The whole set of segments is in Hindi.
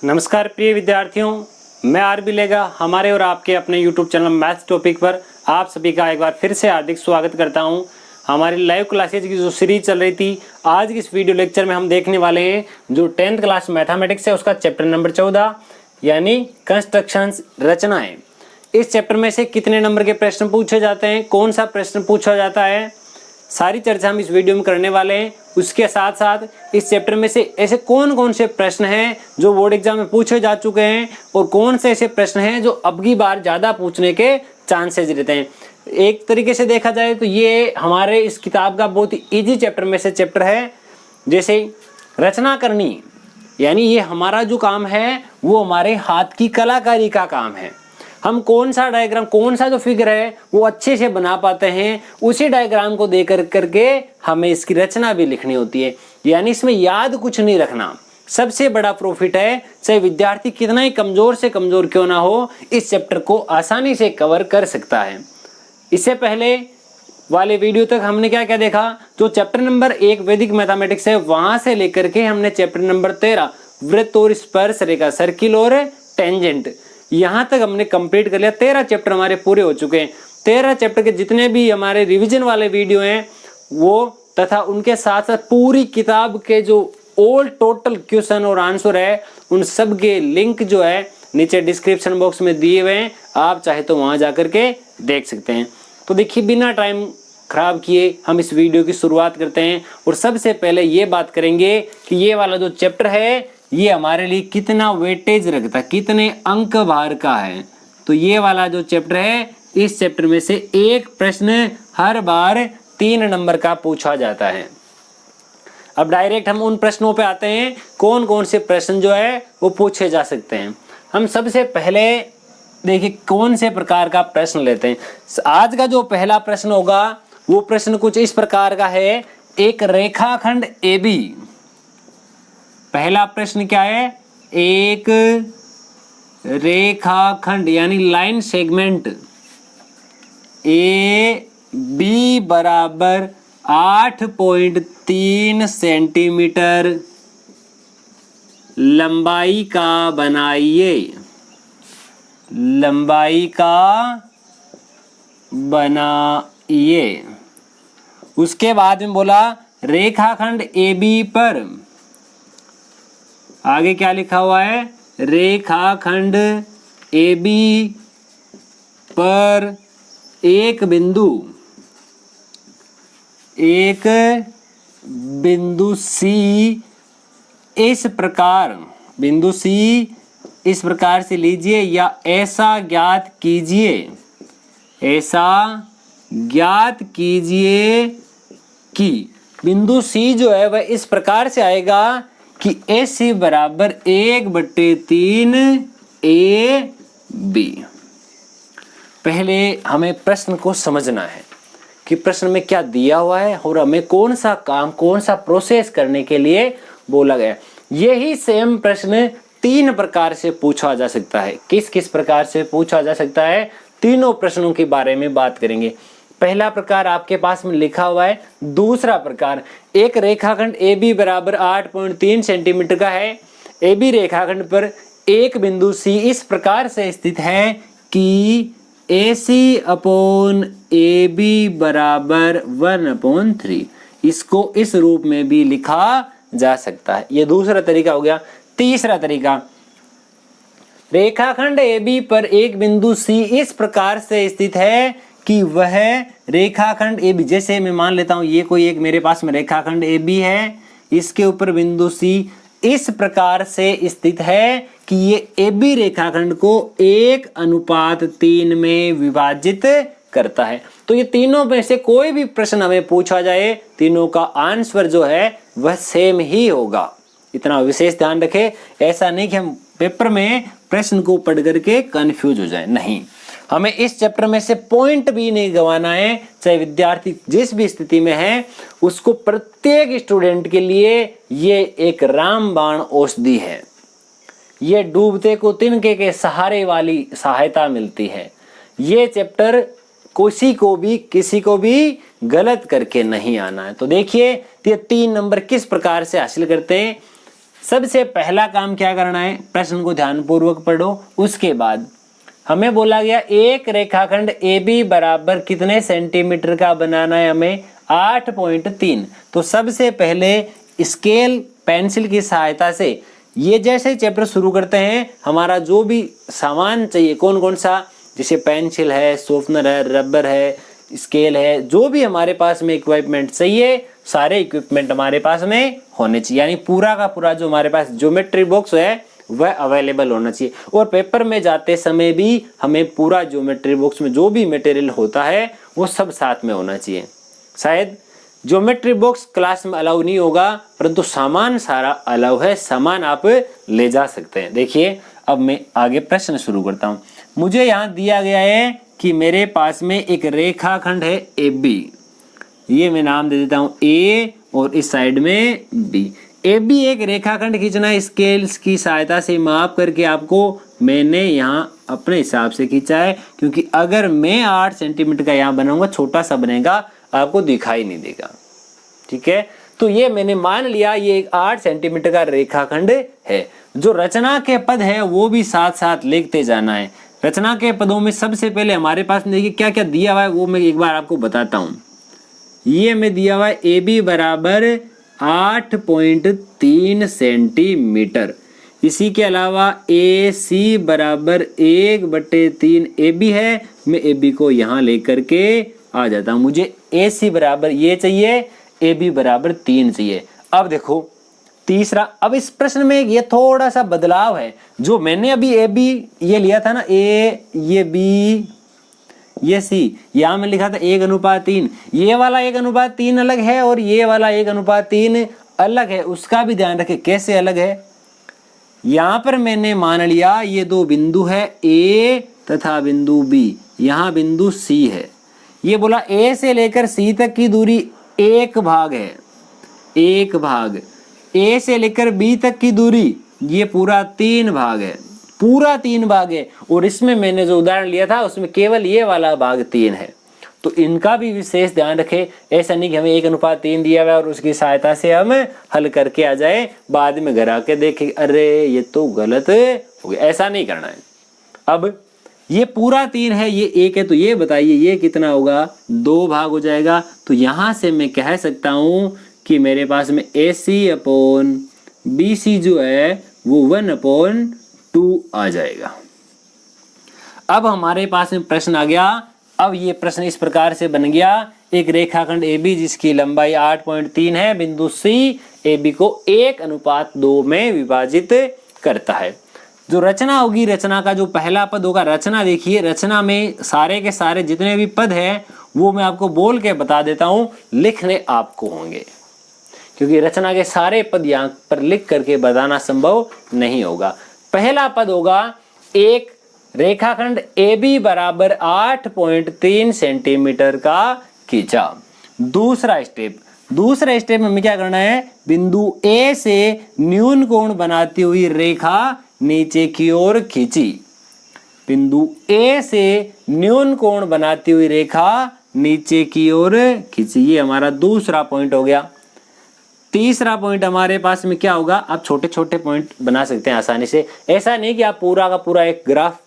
नमस्कार प्रिय विद्यार्थियों, मैं आरबी लेगा हमारे और आपके अपने यूट्यूब चैनल मैथ्स टॉपिक पर आप सभी का एक बार फिर से हार्दिक स्वागत करता हूं। हमारी लाइव क्लासेज की जो सीरीज चल रही थी, आज की इस वीडियो लेक्चर में हम देखने वाले हैं जो 10th क्लास मैथमेटिक्स है उसका चैप्टर नंबर 14 यानी कंस्ट्रक्शंस, रचनाएं। इस चैप्टर में से कितने नंबर के प्रश्न पूछे जाते हैं, कौन सा प्रश्न पूछा जाता है, सारी चर्चा हम इस वीडियो में करने वाले हैं। उसके साथ साथ इस चैप्टर में से ऐसे कौन कौन से प्रश्न हैं जो बोर्ड एग्जाम में पूछे जा चुके हैं और कौन से ऐसे प्रश्न हैं जो अब की बार ज़्यादा पूछने के चांसेस रहते हैं। एक तरीके से देखा जाए तो ये हमारे इस किताब का बहुत ही ईजी चैप्टर में से चैप्टर है। जैसे रचना करनी, यानी ये हमारा जो काम है वो हमारे हाथ की कलाकारी का काम है। हम कौन सा डायग्राम, कौन सा जो फिगर है वो अच्छे से बना पाते हैं, उसी डायग्राम को देख करके हमें इसकी रचना भी लिखनी होती है। यानी इसमें याद कुछ नहीं रखना सबसे बड़ा प्रॉफिट है। चाहे विद्यार्थी कितना ही कमजोर से कमजोर क्यों ना हो, इस चैप्टर को आसानी से कवर कर सकता है। इससे पहले वाले वीडियो तक हमने क्या क्या देखा, जो चैप्टर नंबर 1 वैदिक मैथमेटिक्स है वहां से लेकर के हमने चैप्टर नंबर 13 वृत्त और स्पर्श रेखा, सर्किल और टेंजेंट, यहाँ तक हमने कंप्लीट कर लिया। 13 चैप्टर हमारे पूरे हो चुके हैं। 13 चैप्टर के जितने भी हमारे रिवीजन वाले वीडियो हैं वो तथा उनके साथ साथ पूरी किताब के जो ऑल टोटल क्वेश्चन और आंसर है उन सब के लिंक जो है नीचे डिस्क्रिप्शन बॉक्स में दिए हुए हैं, आप चाहे तो वहां जाकर के देख सकते हैं। तो देखिए, बिना टाइम खराब किए हम इस वीडियो की शुरुआत करते हैं और सबसे पहले ये बात करेंगे कि ये वाला जो चैप्टर है ये हमारे लिए कितना वेटेज रखता है, कितने अंक भार का है। तो ये वाला जो चैप्टर है, इस चैप्टर में से एक प्रश्न हर बार 3 नंबर का पूछा जाता है। अब डायरेक्ट हम उन प्रश्नों पे आते हैं, कौन कौन से प्रश्न जो है वो पूछे जा सकते हैं। हम सबसे पहले देखिए कौन से प्रकार का प्रश्न लेते हैं। आज का जो पहला प्रश्न होगा वो प्रश्न कुछ इस प्रकार का है। एक रेखाखंड AB, पहला प्रश्न क्या है, एक रेखाखंड यानी लाइन सेगमेंट AB बराबर 8.3 सेंटीमीटर लंबाई का बनाइए। लंबाई का बनाइए। उसके बाद में बोला रेखाखंड AB पर, आगे क्या लिखा हुआ है, रेखाखंड AB पर एक बिंदु C इस प्रकार, बिंदु C इस प्रकार से लीजिए या ऐसा ज्ञात कीजिए, ऐसा ज्ञात कीजिए कि बिंदु C जो है वह इस प्रकार से आएगा कि AC बराबर 1/3 AB। पहले हमें प्रश्न को समझना है कि प्रश्न में क्या दिया हुआ है और हमें कौन सा काम, कौन सा प्रोसेस करने के लिए बोला गया। यही सेम प्रश्न 3 प्रकार से पूछा जा सकता है। किस किस प्रकार से पूछा जा सकता है, तीनों प्रश्नों के बारे में बात करेंगे। पहला प्रकार आपके पास में लिखा हुआ है। दूसरा प्रकार, एक रेखाखंड AB बराबर 8.3 सेंटीमीटर का है। AB रेखाखंड पर एक बिंदु C इस प्रकार से स्थित है कि AC अपॉन AB बराबर 1/3। इसको इस रूप में भी लिखा जा सकता है। यह दूसरा तरीका हो गया। तीसरा तरीका, रेखाखंड AB पर एक बिंदु C इस प्रकार से स्थित है कि वह रेखाखंड AB, जैसे मैं मान लेता हूं ये कोई एक मेरे पास में रेखाखंड AB है, इसके ऊपर बिंदु C इस प्रकार से स्थित है कि ये AB रेखाखंड को 1:3 में विभाजित करता है। तो ये तीनों में से कोई भी प्रश्न हमें पूछा जाए, तीनों का आंसर जो है वह सेम ही होगा। इतना विशेष ध्यान रखें, ऐसा नहीं कि हम पेपर में प्रश्न को पढ़ करके कंफ्यूज हो जाए। नहीं, हमें इस चैप्टर में से पॉइंट भी नहीं गंवाना है। चाहे विद्यार्थी जिस भी स्थिति में है, उसको प्रत्येक स्टूडेंट के लिए ये एक रामबाण औषधि है। ये डूबते को तिनके के सहारे वाली सहायता मिलती है। ये चैप्टर किसी को भी गलत करके नहीं आना है। तो देखिए ये 3 नंबर किस प्रकार से हासिल करते हैं। सबसे पहला काम क्या करना है, प्रश्न को ध्यानपूर्वक पढ़ो। उसके बाद हमें बोला गया एक रेखाखंड AB बराबर कितने सेंटीमीटर का बनाना है, हमें 8.3। तो सबसे पहले स्केल पेंसिल की सहायता से ये जैसे चैप्टर शुरू करते हैं, हमारा जो भी सामान चाहिए कौन कौन सा, जैसे पेंसिल है, शॉर्पनर है, रबर है, स्केल है, जो भी हमारे पास में इक्विपमेंट चाहिए सारे इक्विपमेंट हमारे पास में होने चाहिए। यानी पूरा का पूरा जो हमारे पास ज्योमेट्री बॉक्स है वह अवेलेबल होना चाहिए। और पेपर में जाते समय भी हमें पूरा ज्योमेट्री बॉक्स में जो भी मटेरियल होता है वो सब साथ में होना चाहिए। शायद ज्योमेट्री बॉक्स क्लास में अलाउ नहीं होगा, परंतु सामान सारा अलाउ है, सामान आप ले जा सकते हैं। देखिए अब मैं आगे प्रश्न शुरू करता हूँ। मुझे यहाँ दिया गया है कि मेरे पास में एक रेखाखंड है AB, ये मैं नाम दे देता हूँ A और इस साइड में B। AB एक रेखाखंड खींचना है स्केल्स की सहायता से माप करके आपको मैंने यहाँ अपने हिसाब से खींचा है, क्योंकि अगर मैं 8 सेंटीमीटर का यहाँ बनाऊंगा छोटा सा बनेगा, आपको दिखाई नहीं देगा। ठीक है, तो ये मैंने मान लिया ये एक 8 सेंटीमीटर का रेखाखंड है। जो रचना के पद है वो भी साथ साथ लिखते जाना है। रचना के पदों में सबसे पहले हमारे पास देखिए क्या क्या दिया हुआ है, वो मैं एक बार आपको बताता हूँ। ये में दिया हुआ है AB बराबर 8.3 सेंटीमीटर। इसी के अलावा AC बराबर 1/3 AB है। मैं AB को यहाँ लेकर के आ जाता हूँ। मुझे AC बराबर ये चाहिए, AB बराबर 3 चाहिए। अब देखो तीसरा, अब इस प्रश्न में ये थोड़ा सा बदलाव है। जो मैंने अभी AB ये लिया था ना, A ये B ये C, यहाँ में लिखा था 1:3। ये वाला 1:3 अलग है और ये वाला 1:3 अलग है। उसका भी ध्यान रखें कैसे अलग है। यहाँ पर मैंने मान लिया ये दो बिंदु है A तथा बिंदु B, यहाँ बिंदु C है। ये बोला A से लेकर C तक की दूरी 1 भाग है, 1 भाग। A से लेकर B तक की दूरी ये पूरा 3 भाग है, पूरा 3 भाग है। और इसमें मैंने जो उदाहरण लिया था उसमें केवल ये वाला भाग 3 है। तो इनका भी विशेष ध्यान रखें। ऐसा नहीं कि हमें 1:3 दिया हुआ है और उसकी सहायता से हम हल करके आ जाए, बाद में घर आके देखें अरे ये तो गलत हो गया, ऐसा नहीं करना है। अब ये पूरा 3 है, ये 1 है, तो ये बताइए ये कितना होगा, 2 भाग हो जाएगा। तो यहां से मैं कह सकता हूं कि मेरे पास में AC/BC जो है वो 1/2 आ जाएगा। अब हमारे पास में प्रश्न आ गया। अब ये प्रश्न इस प्रकार से बन गया, एक रेखाखंड AB जिसकी लंबाई 8.3 है, बिंदु C AB को 1:2 में विभाजित करता है। जो रचना होगी, रचना का जो पहला पद होगा, रचना देखिए, रचना में सारे के सारे जितने भी पद हैं वो मैं आपको बोल के बता देता हूं, लिखने आपको होंगे, क्योंकि रचना के सारे पद यहाँ पर लिख करके बताना संभव नहीं होगा। पहला पद होगा एक रेखाखंड AB बराबर 8.3 सेंटीमीटर का खींचा। दूसरा स्टेप में हमें क्या करना है, बिंदु A से न्यून कोण बनाती हुई रेखा नीचे की ओर खींची। बिंदु A से न्यून कोण बनाती हुई रेखा नीचे की ओर खींची, ये हमारा दूसरा पॉइंट हो गया। तीसरा पॉइंट हमारे पास में क्या होगा, आप छोटे छोटे पॉइंट बना सकते हैं आसानी से। ऐसा नहीं कि आप पूरा का पूरा एक ग्राफ,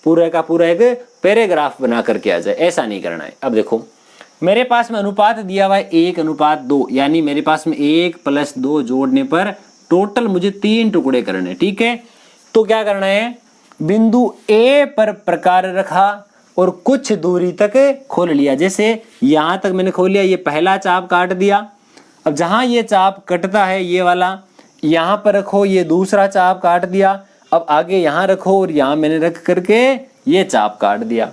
पूरा का पूरा एक पैराग्राफ बना करके आ जाए, ऐसा नहीं करना है। अब देखो मेरे पास में अनुपात दिया हुआ है 1:2, यानी मेरे पास में 1 + 2 जोड़ने पर टोटल मुझे 3 टुकड़े करने। ठीक है, तो क्या करना है, बिंदु A पर प्रकार रखा और कुछ दूरी तक खोल लिया। जैसे यहां तक मैंने खोल लिया, ये पहला चाप काट दिया। अब जहां ये चाप कटता है ये वाला, यहां पर रखो, ये दूसरा चाप काट दिया। अब आगे यहां रखो और यहां मैंने रख करके ये चाप काट दिया।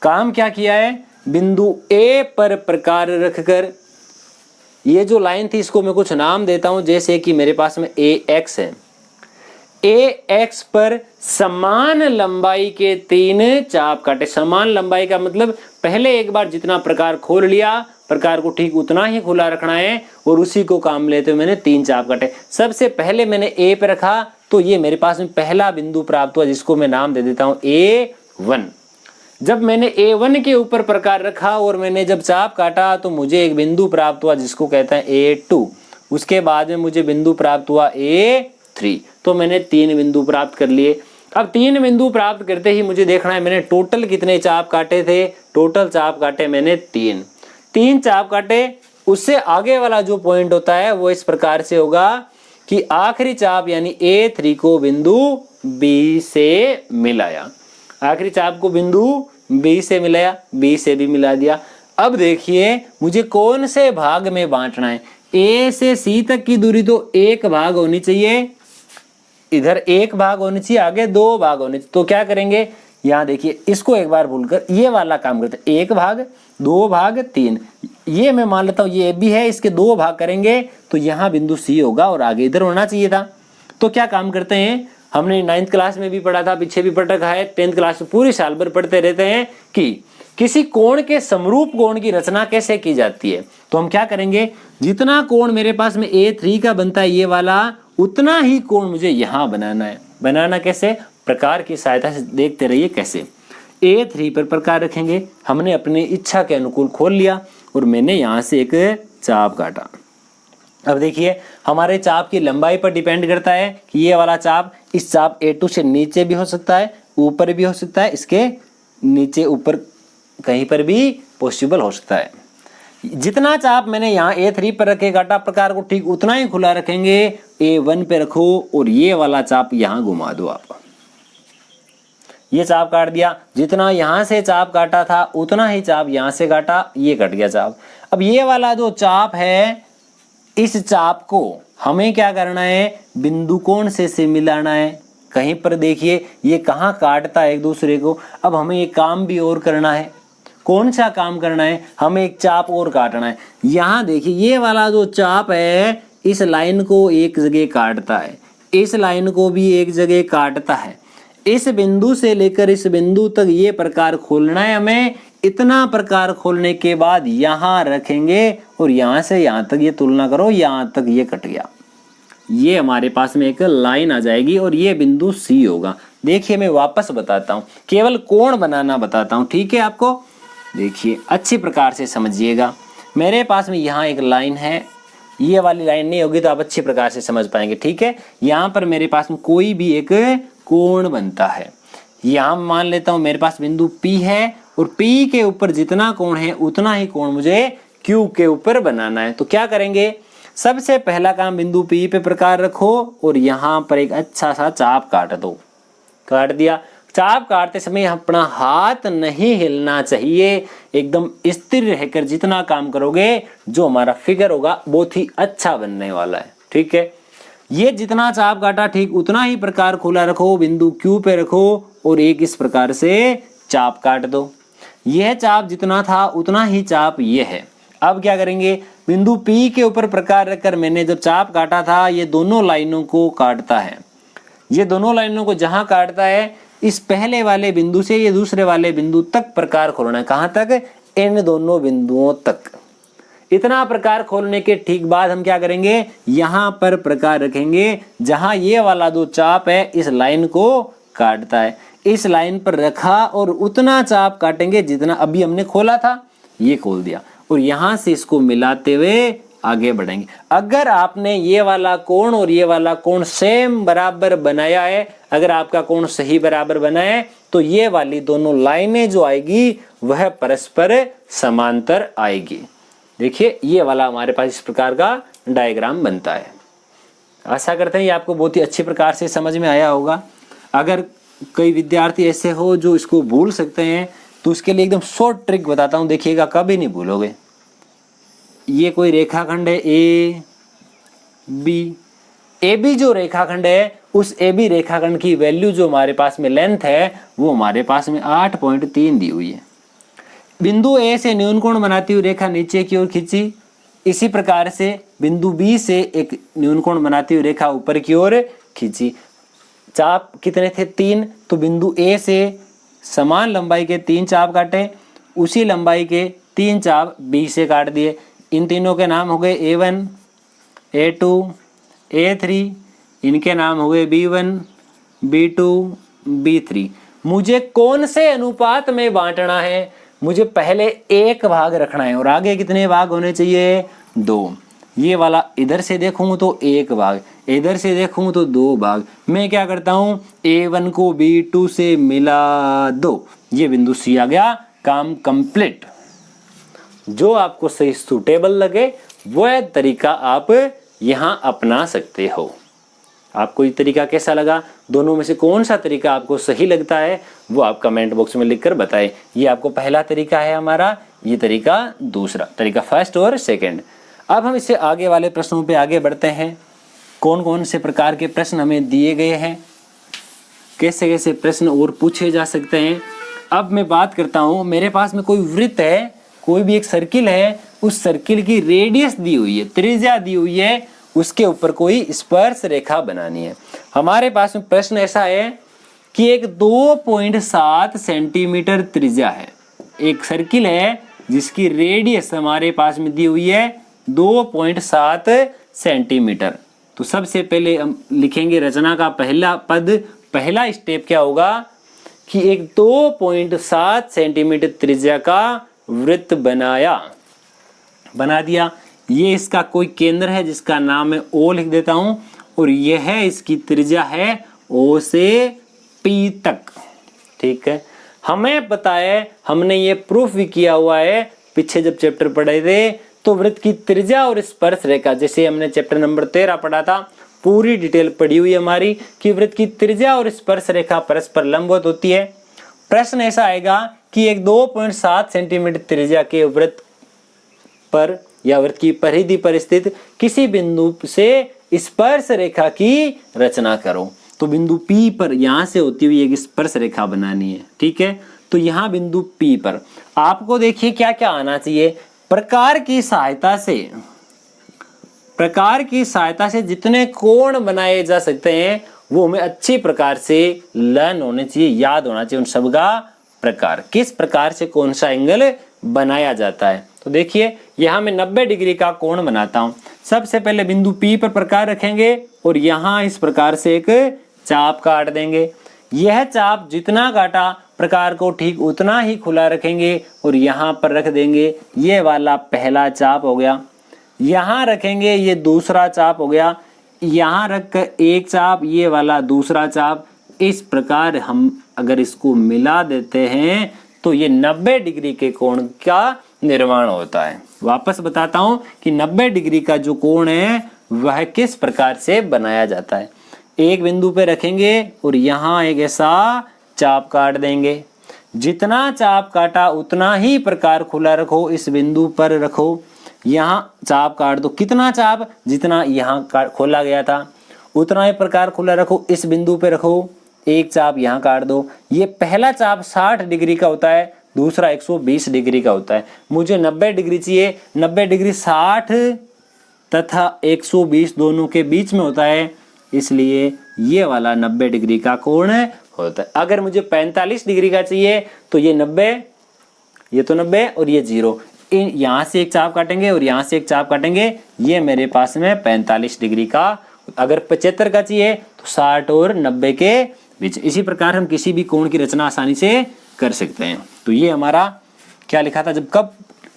काम क्या किया है, बिंदु A पर प्रकार रखकर ये जो लाइन थी इसको मैं कुछ नाम देता हूं, जैसे कि मेरे पास में AX है। AX पर समान लंबाई के 3 चाप काटे। समान लंबाई का मतलब पहले एक बार जितना प्रकार खोल लिया, प्रकार को ठीक उतना ही खुला रखना है और उसी को काम लेते हुए मैंने 3 चाप काटे। सबसे पहले मैंने A पे रखा, तो ये मेरे पास में पहला बिंदु प्राप्त हुआ, जिसको मैं नाम दे देता हूं A1। जब मैंने A1 के ऊपर प्रकार रखा और मैंने जब चाप काटा तो मुझे एक बिंदु प्राप्त हुआ जिसको कहते हैं A2। उसके बाद में मुझे बिंदु प्राप्त हुआ A3। तो मैंने 3 बिंदु प्राप्त कर लिए। अब 3 बिंदु प्राप्त करते ही मुझे देखना है मैंने टोटल कितने चाप काटे थे। टोटल चाप काटे मैंने 3 चाप काटे। उससे आगे वाला जो पॉइंट होता है वो इस प्रकार से होगा कि आखिरी चाप यानी A3 को बिंदु B से मिलाया। आखिरी चाप को बिंदु B से मिलाया, B से भी मिला दिया। अब देखिए मुझे कौन से भाग में बांटना है। A से C तक की दूरी तो 1 भाग होनी चाहिए, इधर 1 भाग होनी चाहिए, आगे 2 भाग होने चाहिए। तो क्या करेंगे, यहाँ देखिए इसको एक बार भूलकर ये वाला काम करते हैं। 1 भाग, 2 भाग, 3, ये मैं मान लेता हूँ ये भी है, इसके 2 भाग करेंगे तो यहाँ बिंदु C होगा और आगे इधर होना चाहिए था। तो क्या काम करते हैं, हमने 9th क्लास में भी पढ़ा था, पीछे भी पढ़ रखा है, 10th क्लास में पूरी साल भर पढ़ते रहते हैं कि किसी कोण के समरूप कोण की रचना कैसे की जाती है। तो हम क्या करेंगे, जितना कोण मेरे पास में A3 का बनता है ये वाला, उतना ही कोण मुझे यहाँ बनाना है। बनाना कैसे, प्रकार की सहायता से देखते रहिए कैसे। A3 पर प्रकार रखेंगे, हमने अपनी इच्छा के अनुकूल खोल लिया और मैंने यहाँ से एक चाप काटा। अब देखिए हमारे चाप की लंबाई पर डिपेंड करता है कि ये वाला चाप इस चाप A2 से नीचे भी हो सकता है, ऊपर भी हो सकता है, इसके नीचे ऊपर कहीं पर भी पॉसिबल हो सकता है। जितना चाप मैंने यहाँ A3 पर रखे काटा, प्रकार को ठीक उतना ही खुला रखेंगे। A1 पे रखो और ये वाला चाप यहाँ घुमा दो आप। ये चाप काट दिया, जितना यहाँ से चाप काटा था उतना ही चाप यहाँ से काटा, ये कट गया चाप। अब ये वाला जो चाप है, इस चाप को हमें क्या करना है, बिंदु कोण से मिलाना है। कहीं पर देखिए ये कहाँ काटता है एक दूसरे को। अब हमें एक काम भी और करना है। कौन सा काम करना है, हमें एक चाप और काटना है। यहाँ देखिए ये वाला जो चाप है इस लाइन को एक जगह काटता है, इस लाइन को भी एक जगह काटता है। इस बिंदु से लेकर इस बिंदु तक ये प्रकार खोलना है हमें। इतना प्रकार खोलने के बाद यहाँ रखेंगे और यहाँ से यहाँ तक ये तुलना करो, यहाँ तक ये कट गया। ये हमारे पास में एक लाइन आ जाएगी और ये बिंदु C होगा। देखिए मैं वापस बताता हूँ, केवल कोण बनाना बताता हूँ, ठीक है आपको। देखिए अच्छी प्रकार से समझिएगा। मेरे पास में यहाँ एक लाइन है, ये वाली लाइन नहीं होगी तो आप अच्छी प्रकार से समझ पाएंगे, ठीक है। यहाँ पर मेरे पास में कोई भी एक कोण बनता है। यहाँ मान लेता हूँ मेरे पास बिंदु P है और P के ऊपर जितना कोण है उतना ही कोण मुझे Q के ऊपर बनाना है। तो क्या करेंगे, सबसे पहला काम बिंदु P पे प्रकार रखो और यहाँ पर एक अच्छा सा चाप काट दो। काट दिया। चाप काटते समय अपना हाथ नहीं हिलना चाहिए, एकदम स्थिर रहकर जितना काम करोगे जो हमारा फिगर होगा बहुत ही अच्छा बनने वाला है, ठीक है। ये जितना चाप काटा ठीक उतना ही प्रकार खुला रखो, बिंदु Q पे रखो और एक इस प्रकार से चाप काट दो। यह चाप जितना था उतना ही चाप ये है। अब क्या करेंगे, बिंदु P के ऊपर प्रकार रखकर मैंने जब चाप काटा था ये दोनों लाइनों को काटता है। ये दोनों लाइनों को जहां काटता है इस पहले वाले बिंदु से ये दूसरे वाले बिंदु तक प्रकार खोलना है। कहां तक, इन दोनों बिंदुओं तक। इतना प्रकार खोलने के ठीक बाद हम क्या करेंगे, यहां पर प्रकार रखेंगे जहां ये वाला जो चाप है इस लाइन को काटता है। इस लाइन पर रखा और उतना चाप काटेंगे जितना अभी हमने खोला था, ये खोल दिया और यहां से इसको मिलाते हुए आगे बढ़ेंगे। अगर आपने ये वाला कोण और ये वाला कोण सेम बराबर बनाया है, अगर आपका कोण सही बराबर बना है तो ये वाली दोनों लाइनें जो आएगी वह परस्पर समांतर आएगी। देखिए ये वाला हमारे पास इस प्रकार का डायग्राम बनता है। आशा करते हैं ये आपको बहुत ही अच्छी प्रकार से समझ में आया होगा। अगर कई विद्यार्थी ऐसे हो जो इसको भूल सकते हैं तो उसके लिए एकदम शॉर्ट ट्रिक बताता हूँ, देखिएगा कभी नहीं भूलोगे। ये कोई रेखाखंड है ए बी जो रेखाखंड है उस ए बी रेखाखंड की वैल्यू जो हमारे पास में लेंथ है वो हमारे पास में 8.3 दी हुई है। बिंदु ए से न्यून कोण बनाती हुई रेखा नीचे की ओर खींची। इसी प्रकार से बिंदु बी से एक न्यून कोण बनाती हुई रेखा ऊपर की ओर खींची। चाप कितने थे, 3। तो बिंदु ए से समान लंबाई के 3 चाप काटे, उसी लंबाई के 3 चाप बी से काट दिए। इन तीनों के नाम हो गए A1, A2, A3। इनके नाम हो गए B1, B2, B3। मुझे कौन से अनुपात में बांटना है, मुझे पहले 1 भाग रखना है और आगे कितने भाग होने चाहिए, 2। ये वाला इधर से देखूँ तो 1 भाग, इधर से देखूँ तो 2 भाग। मैं क्या करता हूँ, A1 को B2 से मिला दो, ये बिंदु C आ गया, काम कंप्लीट। जो आपको सही सूटेबल लगे वह तरीका आप यहाँ अपना सकते हो। आपको ये तरीका कैसा लगा, दोनों में से कौन सा तरीका आपको सही लगता है वो आप कमेंट बॉक्स में लिखकर बताएं। ये आपको पहला तरीका है हमारा, ये तरीका दूसरा, तरीका फर्स्ट और सेकंड। अब हम इससे आगे वाले प्रश्नों पे आगे बढ़ते हैं। कौन कौन से प्रकार के प्रश्न हमें दिए गए हैं, कैसे कैसे प्रश्न और पूछे जा सकते हैं। अब मैं बात करता हूँ, मेरे पास में कोई वृत्त है, कोई भी एक सर्किल है, उस सर्किल की रेडियस दी हुई है, त्रिज्या दी हुई है, उसके ऊपर कोई स्पर्श रेखा बनानी है। हमारे पास में प्रश्न ऐसा है कि एक 2.7 सेंटीमीटर त्रिज्या है, एक सर्किल है जिसकी रेडियस हमारे पास में दी हुई है 2.7 सेंटीमीटर। तो सबसे पहले हम लिखेंगे रचना का पहला पद, पहला स्टेप क्या होगा कि एक 2.7 सेंटीमीटर त्रिज्या का वृत्त बना दिया। ये इसका कोई केंद्र है जिसका नाम है O लिख देता हूं, और यह इसकी त्रिज्या है O से P तक। ठीक है, हमें पता है, हमने ये प्रूफ भी किया हुआ है, पीछे जब चैप्टर पढ़े थे तो वृत्त की त्रिज्या और स्पर्श रेखा, जैसे हमने चैप्टर नंबर 13 पढ़ा था, पूरी डिटेल पढ़ी हुई हमारी कि वृत्त की त्रिज्या और स्पर्श रेखा परस्पर लंबवत होती है। प्रश्न ऐसा आएगा कि एक 2.7 सेंटीमीटर त्रिज्या के वृत्त पर या वृत्त की परिधि पर स्थित किसी बिंदु से स्पर्श रेखा की रचना करो। तो बिंदु P पर यहां से होती हुई एक स्पर्श रेखा बनानी है। ठीक है, तो यहां बिंदु P पर आपको देखिए क्या क्या आना चाहिए। प्रकार की सहायता से जितने कोण बनाए जा सकते हैं वो हमें अच्छी प्रकार से लर्न होने चाहिए, याद होना चाहिए उन सब का प्रकार, किस प्रकार से कौन सा एंगल बनाया जाता है। तो देखिए यहाँ मैं 90 डिग्री का कोण बनाता हूँ। सबसे पहले बिंदु P पर प्रकार रखेंगे और यहाँ इस प्रकार से एक चाप काट देंगे। यह चाप जितना काटा प्रकार को ठीक उतना ही खुला रखेंगे और यहाँ पर रख देंगे। ये वाला पहला चाप हो गया, यहाँ रखेंगे, ये दूसरा चाप हो गया, यहाँ रख कर एक चाप, ये वाला दूसरा चाप। इस प्रकार हम अगर इसको मिला देते हैं तो ये 90 डिग्री के कोण का निर्माण होता है। वापस बताता हूं कि 90 डिग्री का जो कोण है वह किस प्रकार से बनाया जाता है। एक बिंदु पे रखेंगे और यहाँ एक ऐसा चाप काट देंगे। जितना चाप काटा उतना ही प्रकार खुला रखो, इस बिंदु पर रखो, यहाँ चाप काट दो। कितना चाप, जितना यहाँ खोला गया था उतना ही प्रकार खुला रखो, इस बिंदु पे रखो, एक चाप यहाँ काट दो। ये पहला चाप 60 डिग्री का होता है, दूसरा 120 डिग्री का होता है। मुझे 90 डिग्री चाहिए, 90 डिग्री 60 तथा 120 दोनों के बीच में होता है, इसलिए ये वाला 90 डिग्री का कोण होता है। अगर मुझे 45 डिग्री का चाहिए तो ये 90, ये तो 90 और ये 0, इन यहाँ से एक चाप काटेंगे और यहाँ से एक चाप काटेंगे, ये मेरे पास में 45 डिग्री का। अगर 75 का चाहिए तो 60 और 90 के बीच। इसी प्रकार हम किसी भी कोण की रचना आसानी से कर सकते हैं। तो ये हमारा क्या लिखा था, जब कब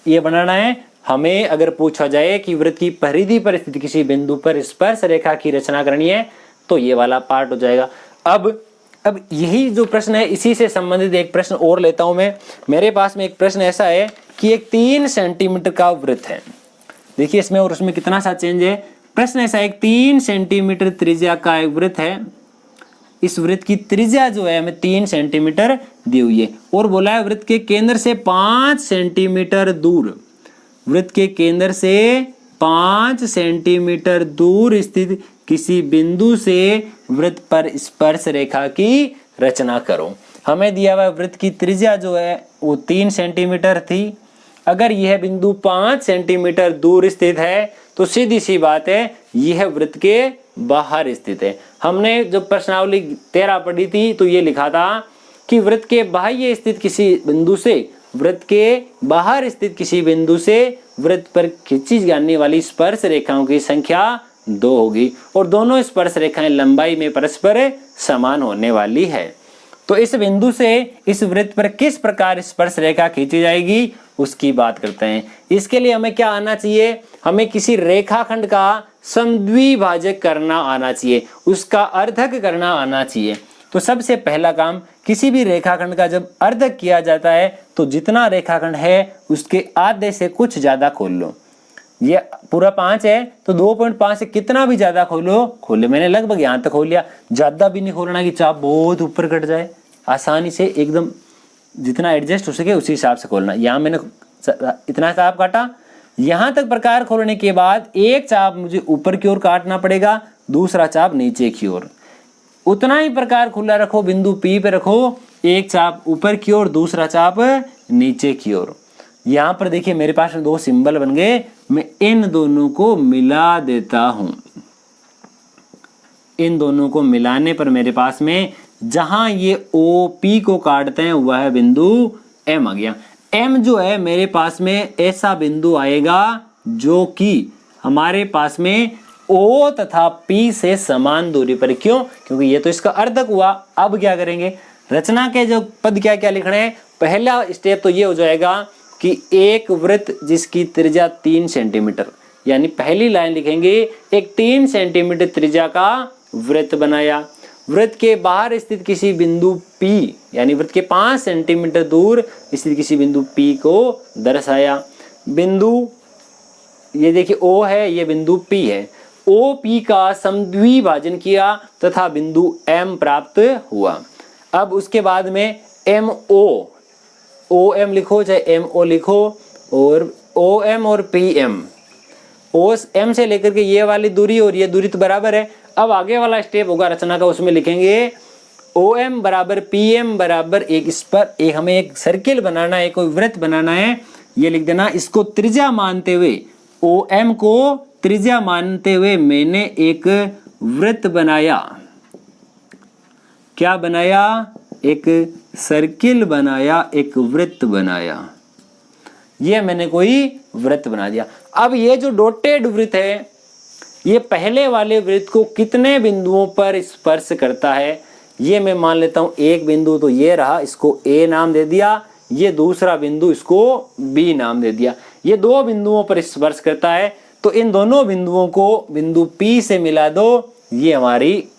ये बनाना है, हमें अगर पूछा जाए कि वृत्त की परिधि पर स्थित किसी बिंदु पर स्पर्श रेखा की रचना करनी है तो ये वाला पार्ट हो जाएगा। अब यही जो प्रश्न है इसी से संबंधित एक प्रश्न और लेता हूं मैं। मेरे पास में एक प्रश्न ऐसा है कि एक 3 सेंटीमीटर का वृत्त है। देखिए इसमें और उसमें कितना सा चेंज है। प्रश्न ऐसा, एक 3 सेंटीमीटर त्रिज्या का एक वृत्त है। इस वृत्त की त्रिज्या जो है हमें 3 सेंटीमीटर दी हुई है और बोला है वृत्त के केंद्र से 5 सेंटीमीटर दूर, वृत्त के केंद्र से 5 सेंटीमीटर दूर स्थित किसी बिंदु से वृत्त पर स्पर्श रेखा की रचना करो। हमें दिया हुआ वृत्त की त्रिज्या जो है वो 3 सेंटीमीटर थी। अगर यह बिंदु 5 सेंटीमीटर दूर स्थित है तो सीधी सी बात है यह वृत्त के बाहर स्थित है। हमने जो प्रश्नावली 13 पढ़ी थी तो ये लिखा था कि वृत्त के बाह्य स्थित किसी बिंदु से, वृत्त के बाहर स्थित किसी बिंदु से वृत्त पर खींची जाने वाली स्पर्श रेखाओं की संख्या 2 होगी और दोनों स्पर्श रेखाएं लंबाई में परस्पर समान होने वाली है। तो इस बिंदु से इस वृत्त पर किस प्रकार स्पर्श रेखा खींची जाएगी उसकी बात करते हैं। इसके लिए हमें क्या आना चाहिए, हमें किसी रेखाखंड का समद्विभाजक करना आना चाहिए, उसका अर्धक करना आना चाहिए। तो सबसे पहला काम, किसी भी रेखाखंड का जब अर्धक किया जाता है तो जितना रेखाखंड है उसके आधे से कुछ ज्यादा खोल लो। ये पूरा 5 है तो 2.5 से कितना भी ज्यादा खोले। मैंने लगभग यहाँ तक खोल लिया, ज्यादा भी नहीं खोलना कि चाप बहुत ऊपर कट जाए, आसानी से एकदम जितना एडजस्ट हो सके उसी हिसाब से खोलना। यहाँ मैंने इतना चाप काटा, यहाँ तक प्रकार खोलने के बाद एक चाप मुझे ऊपर की ओर काटना पड़ेगा, दूसरा चाप नीचे की ओर। उतना ही प्रकार खुला रखो, बिंदु P पे रखो, एक चाप ऊपर की ओर, दूसरा चाप नीचे की ओर। यहाँ पर देखिए मेरे पास 2 सिंबल बन गए, मैं इन दोनों को मिला देता हूं। इन दोनों को मिलाने पर मेरे पास में जहां ये OP को काटते हैं वह बिंदु M आ गया। M जो है मेरे पास में ऐसा बिंदु आएगा जो कि हमारे पास में O तथा P से समान दूरी पर। क्यों? क्योंकि ये तो इसका अर्धक हुआ। अब क्या करेंगे, रचना के जो पद क्या क्या लिखने हैं, पहला स्टेप तो ये हो जाएगा कि एक वृत्त जिसकी त्रिज्या 3 सेंटीमीटर, यानी पहली लाइन लिखेंगे एक 3 सेंटीमीटर त्रिज्या का वृत्त बनाया। वृत्त के बाहर स्थित किसी बिंदु P, यानी वृत्त के 5 सेंटीमीटर दूर स्थित किसी बिंदु P को दर्शाया। बिंदु ये देखिए O है, ये बिंदु P है। OP का समद्विभाजन किया तथा बिंदु M प्राप्त हुआ। अब उसके बाद में MO, OM लिखो चाहे MO लिखो, और OM और PM, M से लेकर के ये वाली दूरी और ये दूरी तो बराबर है। अब आगे वाला स्टेप होगा रचना का, उसमें लिखेंगे OM बराबर PM बराबर एक हमें एक सर्किल बनाना है, कोई वृत्त बनाना है, ये लिख देना। इसको त्रिज्या मानते हुए, OM को त्रिज्या मानते हुए मैंने एक वृत्त बनाया। क्या बनाया? एक सर्किल बनाया, एक वृत्त बनाया। ये मैंने कोई वृत्त बना दिया। अब ये जो डॉटेड वृत्त है, ये पहले वाले वृत्त को कितने बिंदुओं पर स्पर्श करता है, ये मैं मान लेता हूं एक बिंदु तो ये रहा, इसको A नाम दे दिया। ये दूसरा बिंदु, इसको B नाम दे दिया। ये 2 बिंदुओं पर स्पर्श करता है, तो इन दोनों बिंदुओं को बिंदु P से मिला दो। ये हमारी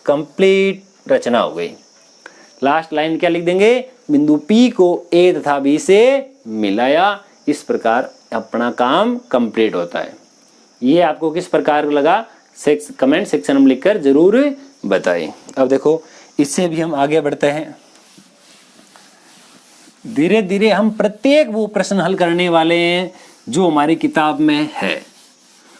कंप्लीट रचना हो गई। लास्ट लाइन क्या लिख देंगे, बिंदु P को A तथा B से मिलाया। इस प्रकार अपना काम कंप्लीट होता है। ये आपको किस प्रकार लगा, कमेंट सेक्शन में लिखकर जरूर बताएं। अब देखो इससे भी हम आगे बढ़ते हैं। धीरे धीरे हम प्रत्येक वो प्रश्न हल करने वाले हैं जो हमारी किताब में है।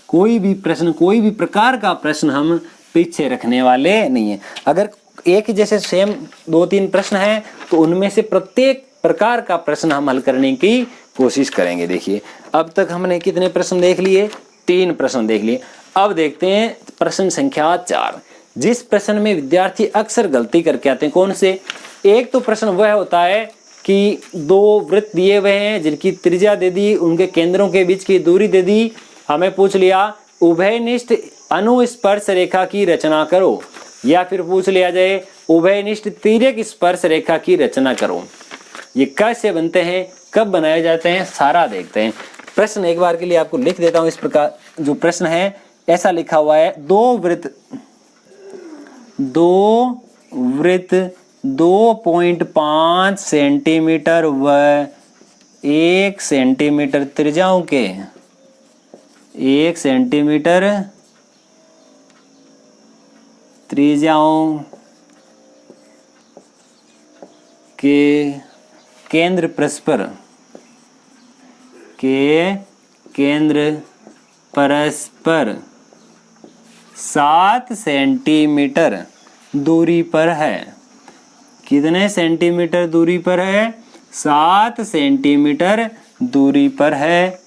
कोई भी प्रश्न, कोई भी प्रकार का प्रश्न हम पीछे रखने वाले नहीं है। अगर एक जैसे सेम 2-3 प्रश्न हैं तो उनमें से प्रत्येक प्रकार का प्रश्न हम हल करने की कोशिश करेंगे। देखिए अब तक हमने कितने प्रश्न देख लिए, 3 प्रश्न देख लिए। अब देखते हैं प्रश्न संख्या 4, जिस प्रश्न में विद्यार्थी अक्सर गलती करके आते हैं। कौन से? एक तो प्रश्न वह होता है कि 2 वृत्त दिए हुए हैं जिनकी त्रिज्या दे दी, उनके केंद्रों के बीच की दूरी दे दी, हमें पूछ लिया उभयनिष्ठ अनुस्पर्श रेखा की रचना करो, या फिर पूछ लिया जाए उभयनिष्ठ तिर्यक स्पर्श रेखा की रचना करो। ये कैसे बनते हैं, कब बनाए जाते हैं, सारा देखते हैं। प्रश्न एक बार के लिए आपको लिख देता हूं। इस प्रकार जो प्रश्न है ऐसा लिखा हुआ है, 2 वृत्त 2.5 सेंटीमीटर व 1 सेंटीमीटर त्रिज्याओं के 1 सेंटीमीटर त्रिज्याओं के केंद्र परस्पर 7 सेंटीमीटर दूरी पर है। कितने सेंटीमीटर दूरी पर है? 7 सेंटीमीटर दूरी पर है।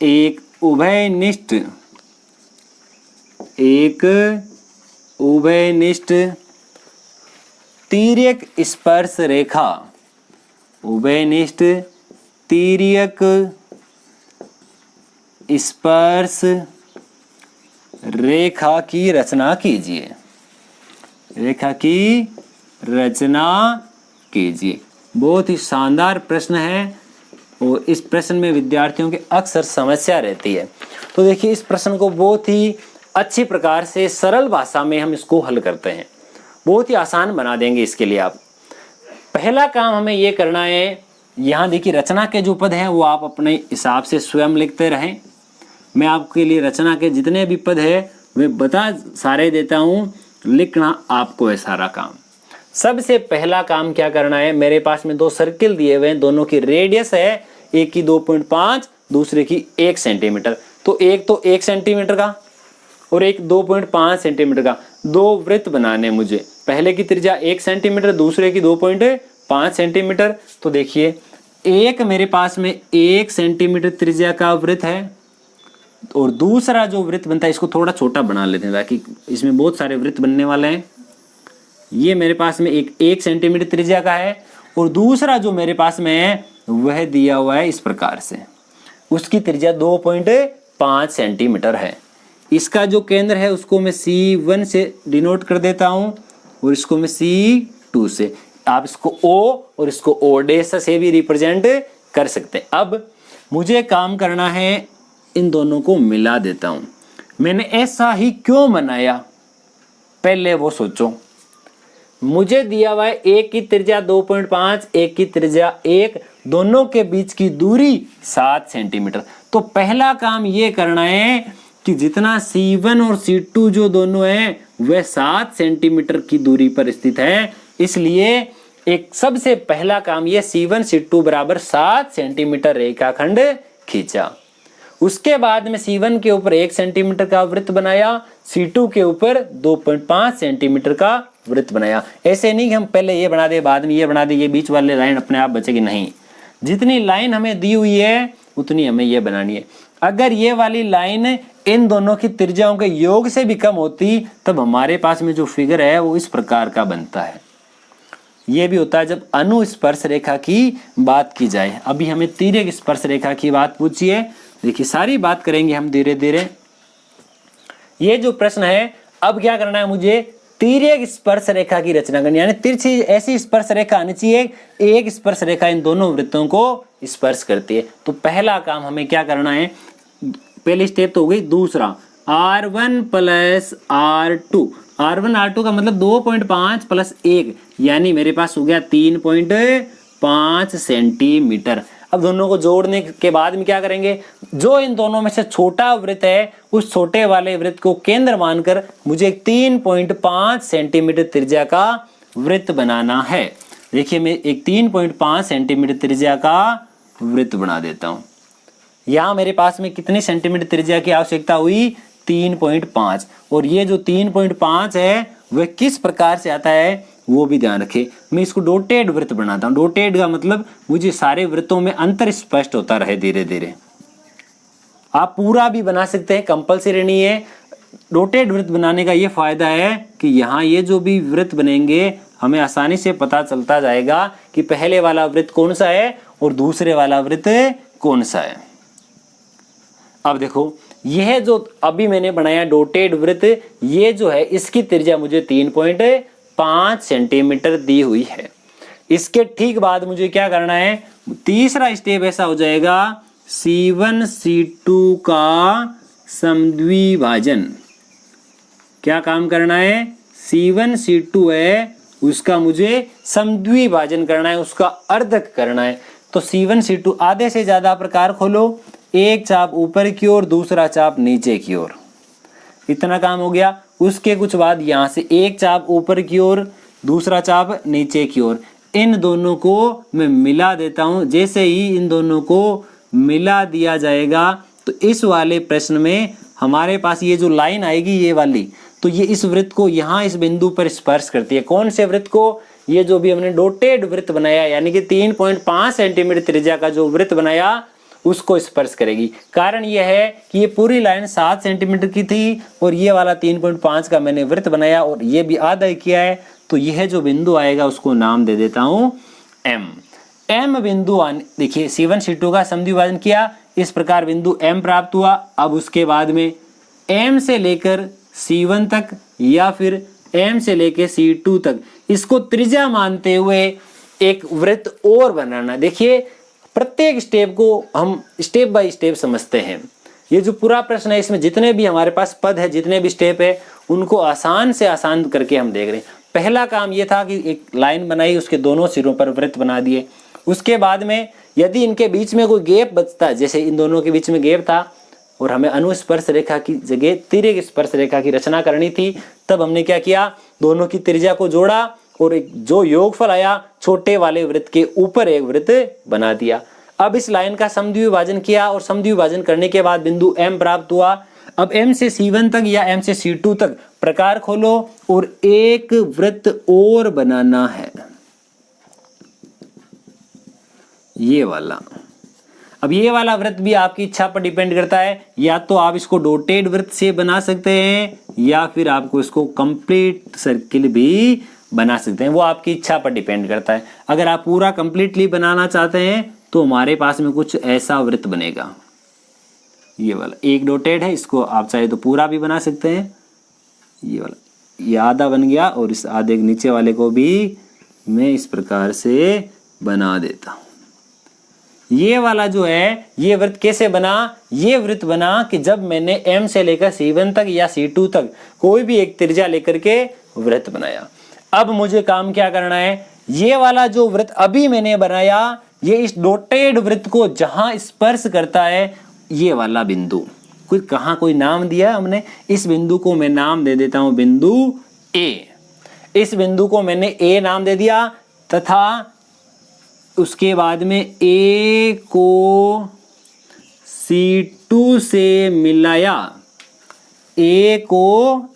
एक उभयनिष्ठ तिर्यक स्पर्श रेखा, उभयनिष्ठ तिर्यक स्पर्श रेखा की रचना कीजिए। रेखा की रचना कीजिए। बहुत ही शानदार प्रश्न है और इस प्रश्न में विद्यार्थियों के अक्सर समस्या रहती है। तो देखिए इस प्रश्न को बहुत ही अच्छी प्रकार से सरल भाषा में हम इसको हल करते हैं, बहुत ही आसान बना देंगे इसके लिए आप। पहला काम हमें ये करना है, यहाँ देखिए रचना के जो पद हैं वो आप अपने हिसाब से स्वयं लिखते रहें। मैं आपके लिए रचना के जितने भी पद है वे बता सारे देता हूँ, लिखना आपको है सारा काम। सबसे पहला काम क्या करना है, मेरे पास में दो सर्किल दिए हुए हैं, दोनों की रेडियस है, एक की 2.5 दूसरे की 1 सेंटीमीटर। तो एक तो 1 सेंटीमीटर का और एक 2.5 सेंटीमीटर का दो वृत्त बनाने मुझे। पहले की त्रिज्या 1 सेंटीमीटर, दूसरे की 2.5 सेंटीमीटर। तो देखिए एक मेरे पास में 1 सेंटीमीटर त्रिज्या का वृत्त है और दूसरा जो वृत्त बनता है इसको थोड़ा छोटा बना लेते हैं ताकि इसमें बहुत सारे वृत्त बनने वाले हैं। ये मेरे पास में एक 1 सेंटीमीटर त्रिज्या का है और दूसरा जो मेरे पास में है वह दिया हुआ है इस प्रकार से, उसकी त्रिज्या 2.5 सेंटीमीटर है। इसका जो केंद्र है उसको मैं C1 से डिनोट कर देता हूं और इसको मैं C2 से, आप इसको O और इसको O' से भी रिप्रेजेंट कर सकते हैं। अब मुझे काम करना है, इन दोनों को मिला देता हूं। मैंने ऐसा ही क्यों बनाया पहले वो सोचो। मुझे दिया हुआ है एक की त्रिज्या 2.5, एक की त्रिज्या 1, दोनों के बीच की दूरी 7 सेंटीमीटर। तो पहला काम ये करना है कि जितना C1 और C2 जो दोनों हैं वह 7 सेंटीमीटर की दूरी पर स्थित है, इसलिए एक सबसे पहला काम ये C1 C2 बराबर 7 सेंटीमीटर रेखाखंड खींचा। उसके बाद में C1 के ऊपर 1 सेंटीमीटर का वृत्त बनाया, C2 के ऊपर 2.5 सेंटीमीटर का वृत्त बनाया। ऐसे नहीं कि हम पहले ये बना दे बाद में ये बना दे, ये बीच वाले लाइन अपने आप बचेगी, नहीं। जितनी लाइन हमें दी हुई है उतनी हमें ये बनानी है। अगर ये वाली लाइन इन दोनों की त्रिज्याओं के योग से भी कम होती तब हमारे पास में जो फिगर है वो इस प्रकार का बनता है। ये भी होता है जब अनुस्पर्श रेखा की बात की जाए। अभी हमें तिर्यक स्पर्श रेखा की बात पूछिए, देखिए सारी बात करेंगे हम धीरे धीरे। ये जो प्रश्न है, अब क्या करना है मुझे, तिर्यक स्पर्श रेखा की रचना करनी, यानी तिरछी ऐसी स्पर्श रेखा आनी चाहिए, एक स्पर्श रेखा इन दोनों वृत्तों को स्पर्श करती है। तो पहला काम हमें क्या करना है, पहली स्टेप तो हो गई। दूसरा R1 plus R2, R1 R2 का मतलब 2.5 प्लस 1, यानी मेरे पास हो गया 3.5 सेंटीमीटर। अब दोनों को जोड़ने के बाद में क्या करेंगे, जो इन दोनों में से छोटा वृत्त है उस छोटे वाले वृत्त को केंद्र मानकर मुझे 3.5 सेंटीमीटर त्रिज्या का वृत्त बनाना है। देखिए मैं एक 3.5 सेंटीमीटर त्रिज्या का वृत्त बना देता हूं। यहां मेरे पास में कितनी सेंटीमीटर त्रिज्या की आवश्यकता हुई, 3.5, और ये जो 3.5 है वह किस प्रकार से आता है वो भी ध्यान रखें। मैं इसको डॉटेड वृत्त बनाता हूं। डॉटेड का मतलब मुझे सारे वृत्तों में अंतर स्पष्ट होता रहे धीरे धीरे। आप पूरा भी बना सकते हैं, कंपलसरी नहीं है। डॉटेड वृत्त बनाने का ये फायदा है कि यहाँ ये जो भी वृत्त बनेंगे हमें आसानी से पता चलता जाएगा कि पहले वाला वृत्त कौन सा है और दूसरे वाला वृत्त कौन सा है। अब देखो यह जो अभी मैंने बनाया डॉटेड वृत्त, ये जो है इसकी त्रिज्या मुझे 3.5 सेंटीमीटर दी हुई है। इसके ठीक बाद मुझे क्या करना है, तीसरा स्टेप ऐसा हो जाएगा, C1 C2 का समद्विभाजन। क्या काम करना है, C1 C2 है उसका मुझे समद्विभाजन करना है, उसका अर्धक करना है। तो C1 C2 आधे से ज्यादा प्रकार खोलो, एक चाप ऊपर की ओर दूसरा चाप नीचे की ओर, इतना काम हो गया। उसके कुछ बाद यहाँ से एक चाप ऊपर की ओर दूसरा चाप नीचे की ओर, इन दोनों को मैं मिला देता हूं। जैसे ही इन दोनों को मिला दिया जाएगा तो इस वाले प्रश्न में हमारे पास ये जो लाइन आएगी ये वाली, तो ये इस वृत्त को यहाँ इस बिंदु पर स्पर्श करती है। कौन से वृत्त को, ये जो भी हमने डॉटेड वृत्त बनाया यानी कि 3.5 सेंटीमीटर त्रिज्या का जो वृत्त बनाया उसको स्पर्श करेगी। कारण यह है कि ये पूरी लाइन 7 सेंटीमीटर की थी और ये वाला 3.5 का मैंने वृत्त बनाया और ये भी आधा किया है, तो यह जो बिंदु आएगा उसको नाम दे देता हूं M बिंदु आने, देखिए C1 C2 का समद्विभाजन किया, इस प्रकार बिंदु M प्राप्त हुआ। अब उसके बाद में M से लेकर C1 तक या फिर M से लेके C2 तक इसको त्रिज्या मानते हुए एक वृत्त और बनाना। देखिए प्रत्येक स्टेप को हम स्टेप बाय स्टेप समझते हैं। ये जो पूरा प्रश्न है इसमें जितने भी हमारे पास पद है, जितने भी स्टेप है, उनको आसान से आसान करके हम देख रहे हैं। पहला काम ये था कि एक लाइन बनाई, उसके दोनों सिरों पर वृत्त बना दिए। उसके बाद में यदि इनके बीच में कोई गैप बचता, जैसे इन दोनों के बीच में गैप था और हमें अनुस्पर्श रेखा की जगह तिर्यक स्पर्श रेखा की रचना करनी थी, तब हमने क्या किया, दोनों की त्रिज्या को जोड़ा और एक जो योगफल आया छोटे वाले वृत्त के ऊपर एक वृत्त बना दिया। अब इस लाइन का समद्विभाजन किया और समद्विभाजन करने के बाद बिंदु M प्राप्त हुआ। अब M से C1 तक या M से C2 तक प्रकार खोलो और एक वृत्त और बनाना है, ये वाला। अब ये वाला वृत्त भी आपकी इच्छा पर डिपेंड करता है, या तो आप इसको डॉटेड वृत्त से बना सकते हैं या फिर आपको इसको कंप्लीट सर्किल भी बना सकते हैं, वो आपकी इच्छा पर डिपेंड करता है। अगर आप पूरा कंप्लीटली बनाना चाहते हैं तो हमारे पास में कुछ ऐसा वृत्त बनेगा, ये वाला एक डॉटेड है, इसको आप चाहे तो पूरा भी बना सकते हैं। ये वाला ये आधा बन गया और इस आधे नीचे वाले को भी मैं इस प्रकार से बना देता हूं। ये वाला जो है ये वृत्त कैसे बना, ये वृत्त बना कि जब मैंने M से लेकर C1 तक या C2 तक कोई भी एक त्रिज्या लेकर के वृत्त बनाया। अब मुझे काम क्या करना है, ये वाला जो वृत्त अभी मैंने बनाया, ये इस डॉटेड वृत्त को जहां स्पर्श करता है, ये वाला बिंदु कुछ कहां कोई नाम दिया हमने, इस बिंदु को मैं नाम दे देता हूं बिंदु A। इस बिंदु को मैंने A नाम दे दिया तथा उसके बाद में A को C2 से मिलाया, A को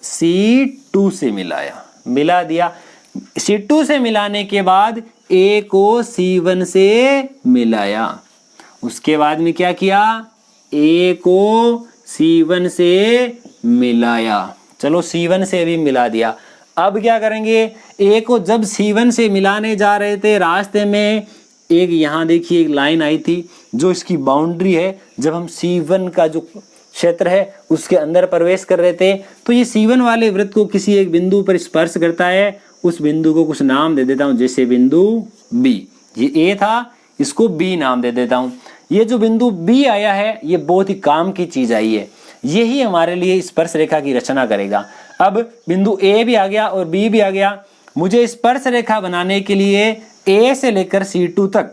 C2 से मिला दिया। C2 से मिलाने के बाद A को C1 से मिलाया। उसके बाद में क्या किया, A को C1 से मिलाया। चलो C1 से भी मिला दिया। अब क्या करेंगे, A को जब C1 से मिलाने जा रहे थे, रास्ते में एक यहाँ देखिए एक लाइन आई थी जो इसकी बाउंड्री है। जब हम C1 का जो क्षेत्र है उसके अंदर प्रवेश कर रहे थे, तो ये C1 वाले वृत्त को किसी एक बिंदु पर स्पर्श करता है। उस बिंदु को कुछ नाम दे देता हूं, जैसे बिंदु B। ये A था, इसको B नाम दे देता हूं। ये जो बिंदु B आया है ये बहुत ही काम की चीज आई है, यही हमारे लिए स्पर्श रेखा की रचना करेगा। अब बिंदु A भी आ गया और B भी आ गया। मुझे स्पर्श रेखा बनाने के लिए A से लेकर C2 तक,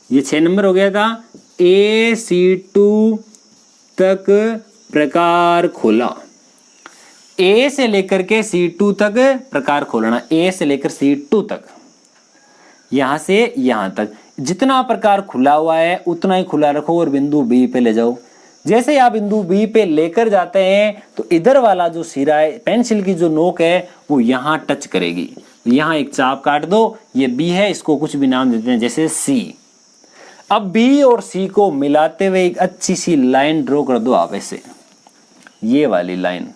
ये 6 नंबर हो गया था, A C2 तक प्रकार खोला। A से लेकर के C2 तक प्रकार खोलना, A से लेकर C2 तक, यहां से यहां तक जितना प्रकार खुला हुआ है उतना ही खुला रखो और बिंदु B पे ले जाओ। जैसे आप बिंदु B पे लेकर जाते हैं तो इधर वाला जो सिरा है, पेंसिल की जो नोक है, वो यहाँ टच करेगी। यहाँ एक चाप काट दो, ये B है, इसको कुछ भी नाम देते हैं जैसे C। अब B और C को मिलाते हुए एक अच्छी सी लाइन ड्रॉ कर दो आप ऐसे, ये वाली लाइन,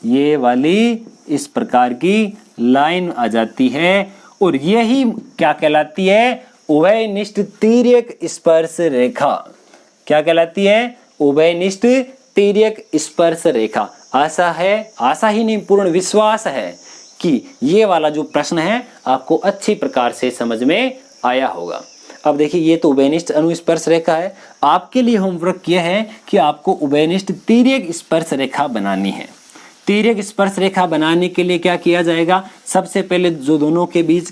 ये वाली इस प्रकार की लाइन आ जाती है और यही क्या कहलाती है, उभयनिष्ठ तिर्यक स्पर्श रेखा। क्या कहलाती है, उभयनिष्ठ तिर्यक स्पर्श रेखा। आशा है, आशा ही नहीं पूर्ण विश्वास है कि ये वाला जो प्रश्न है आपको अच्छी प्रकार से समझ में आया होगा। अब देखिए ये तो उभयनिष्ठ अनुस्पर्श रेखा है। आपके लिए होमवर्क यह है कि आपको उभयनिष्ठ तिर्यक स्पर्श रेखा बनानी है। तिर्यक स्पर्श रेखा बनाने के लिए क्या किया जाएगा, सबसे पहले जो दोनों के बीच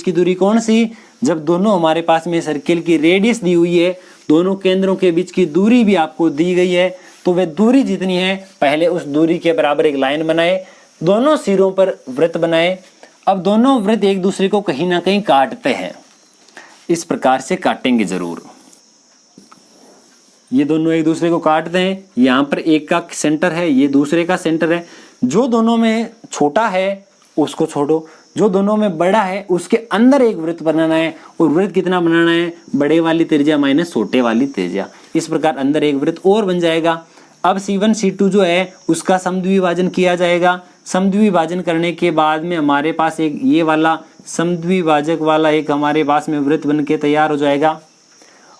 की दूरी कौन सी, जब दोनों हमारे पास में सर्किल की रेडियस दी हुई है, दोनों केंद्रों के बीच की दूरी भी आपको दी गई है, तो वह दूरी जितनी है पहले उस दूरी के बराबर एक लाइन बनाए, दोनों सिरों पर वृत्त बनाए। अब दोनों वृत्त एक दूसरे को कहीं ना कहीं काटते हैं, इस प्रकार से काटेंगे जरूर। ये दोनों एक दूसरे को काटते हैं, यहाँ पर एक का सेंटर है, ये दूसरे का सेंटर है। जो दोनों में छोटा है उसको छोड़ो, जो दोनों में बड़ा है उसके अंदर एक वृत्त बनाना है। और वृत्त कितना बनाना है, बड़े वाली त्रिज्या माइनस छोटे वाली त्रिज्या, इस प्रकार अंदर एक वृत्त और बन जाएगा। अब C1 C2 जो है उसका समद्विभाजन किया जाएगा। समद्विभाजन करने के बाद में हमारे पास एक ये वाला समद्विभाजक वाला एक हमारे पास में वृत्त बन के तैयार हो जाएगा।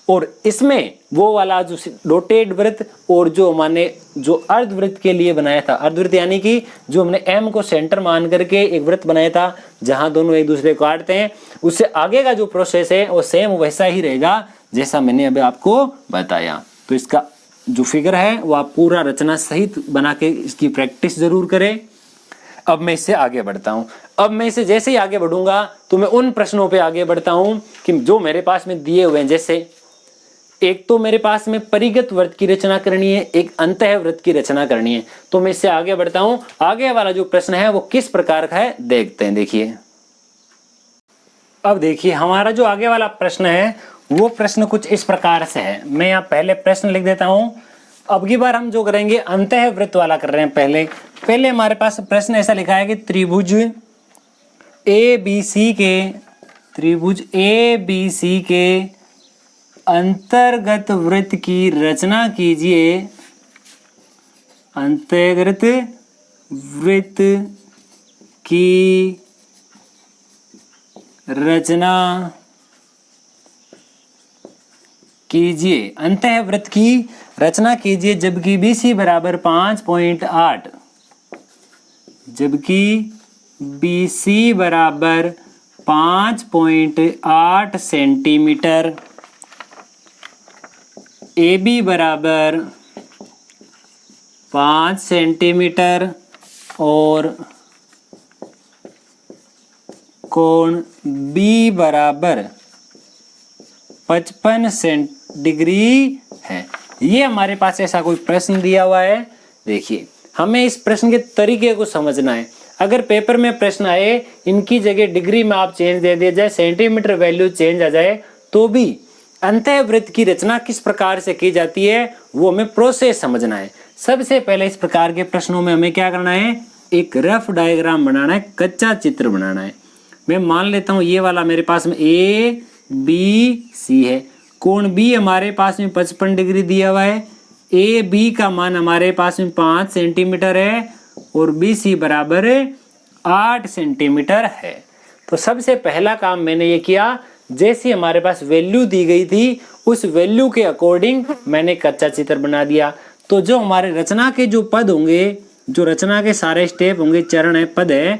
और इसमें वो वाला जो रोटेट वृत्त और जो मैंने जो अर्धवृत्त के लिए बनाया था, अर्धवृत्त यानी कि जो हमने एम को सेंटर मान करके एक वृत्त बनाया था जहां दोनों एक दूसरे को काटते हैं, उससे आगे का जो प्रोसेस है वो सेम वैसा ही रहेगा जैसा मैंने अभी आपको बताया। तो इसका जो फिगर है वो आप पूरा रचना सहित बना के इसकी प्रैक्टिस जरूर करें। अब मैं इससे आगे बढ़ता हूं। अब मैं इसे जैसे ही आगे बढ़ूंगा तो मैं उन प्रश्नों पे आगे बढ़ता हूं कि जो मेरे पास में दिए हुए हैं। जैसे एक तो मेरे पास में परिगत वृत्त की रचना करनी है, एक अंतः वृत्त की रचना करनी है। तो मैं इससे आगे बढ़ता हूं। आगे वाला जो प्रश्न है वो किस प्रकार का है देखते हैं। देखिए, अब देखिए हमारा जो आगे वाला प्रश्न है वो प्रश्न कुछ इस प्रकार से है। मैं यहाँ पहले प्रश्न लिख देता हूं। अब की बार हम जो करेंगे अंतः वृत्त वाला कर रहे हैं। पहले हमारे पास प्रश्न ऐसा लिखा है कि त्रिभुज ABC के अंतर्गत वृत्त की रचना कीजिए। अंतर्गत वृत्त की रचना कीजिए। अंतः वृत्त की रचना कीजिए जबकि BC बराबर 5.8, जबकि BC बराबर 5.8 सेंटीमीटर, AB बराबर 5 सेंटीमीटर और कोण B बराबर 55 डिग्री है। ये हमारे पास ऐसा कोई प्रश्न दिया हुआ है। देखिए, हमें इस प्रश्न के तरीके को समझना है। अगर पेपर में प्रश्न आए इनकी जगह डिग्री में आप चेंज दे दिया जाए, सेंटीमीटर वैल्यू चेंज आ जाए, तो भी अंतः वृत्त की रचना किस प्रकार से की जाती है वो हमें प्रोसेस समझना है। सबसे पहले इस प्रकार के प्रश्नों में हमें क्या करना है, एक रफ डायग्राम बनाना है, कच्चा चित्र बनाना है। मैं मान लेता हूं ये वाला मेरे पास में ABC है। कोण B हमारे पास में 55 डिग्री दिया हुआ है। AB का मान हमारे पास में 5 सेंटीमीटर है और BC बराबर 8 सेंटीमीटर है। तो सबसे पहला काम मैंने ये किया, जैसी हमारे पास वैल्यू दी गई थी उस वैल्यू के अकॉर्डिंग मैंने कच्चा चित्र बना दिया। तो जो हमारे रचना के जो पद होंगे, जो रचना के सारे स्टेप होंगे, चरण है, पद है,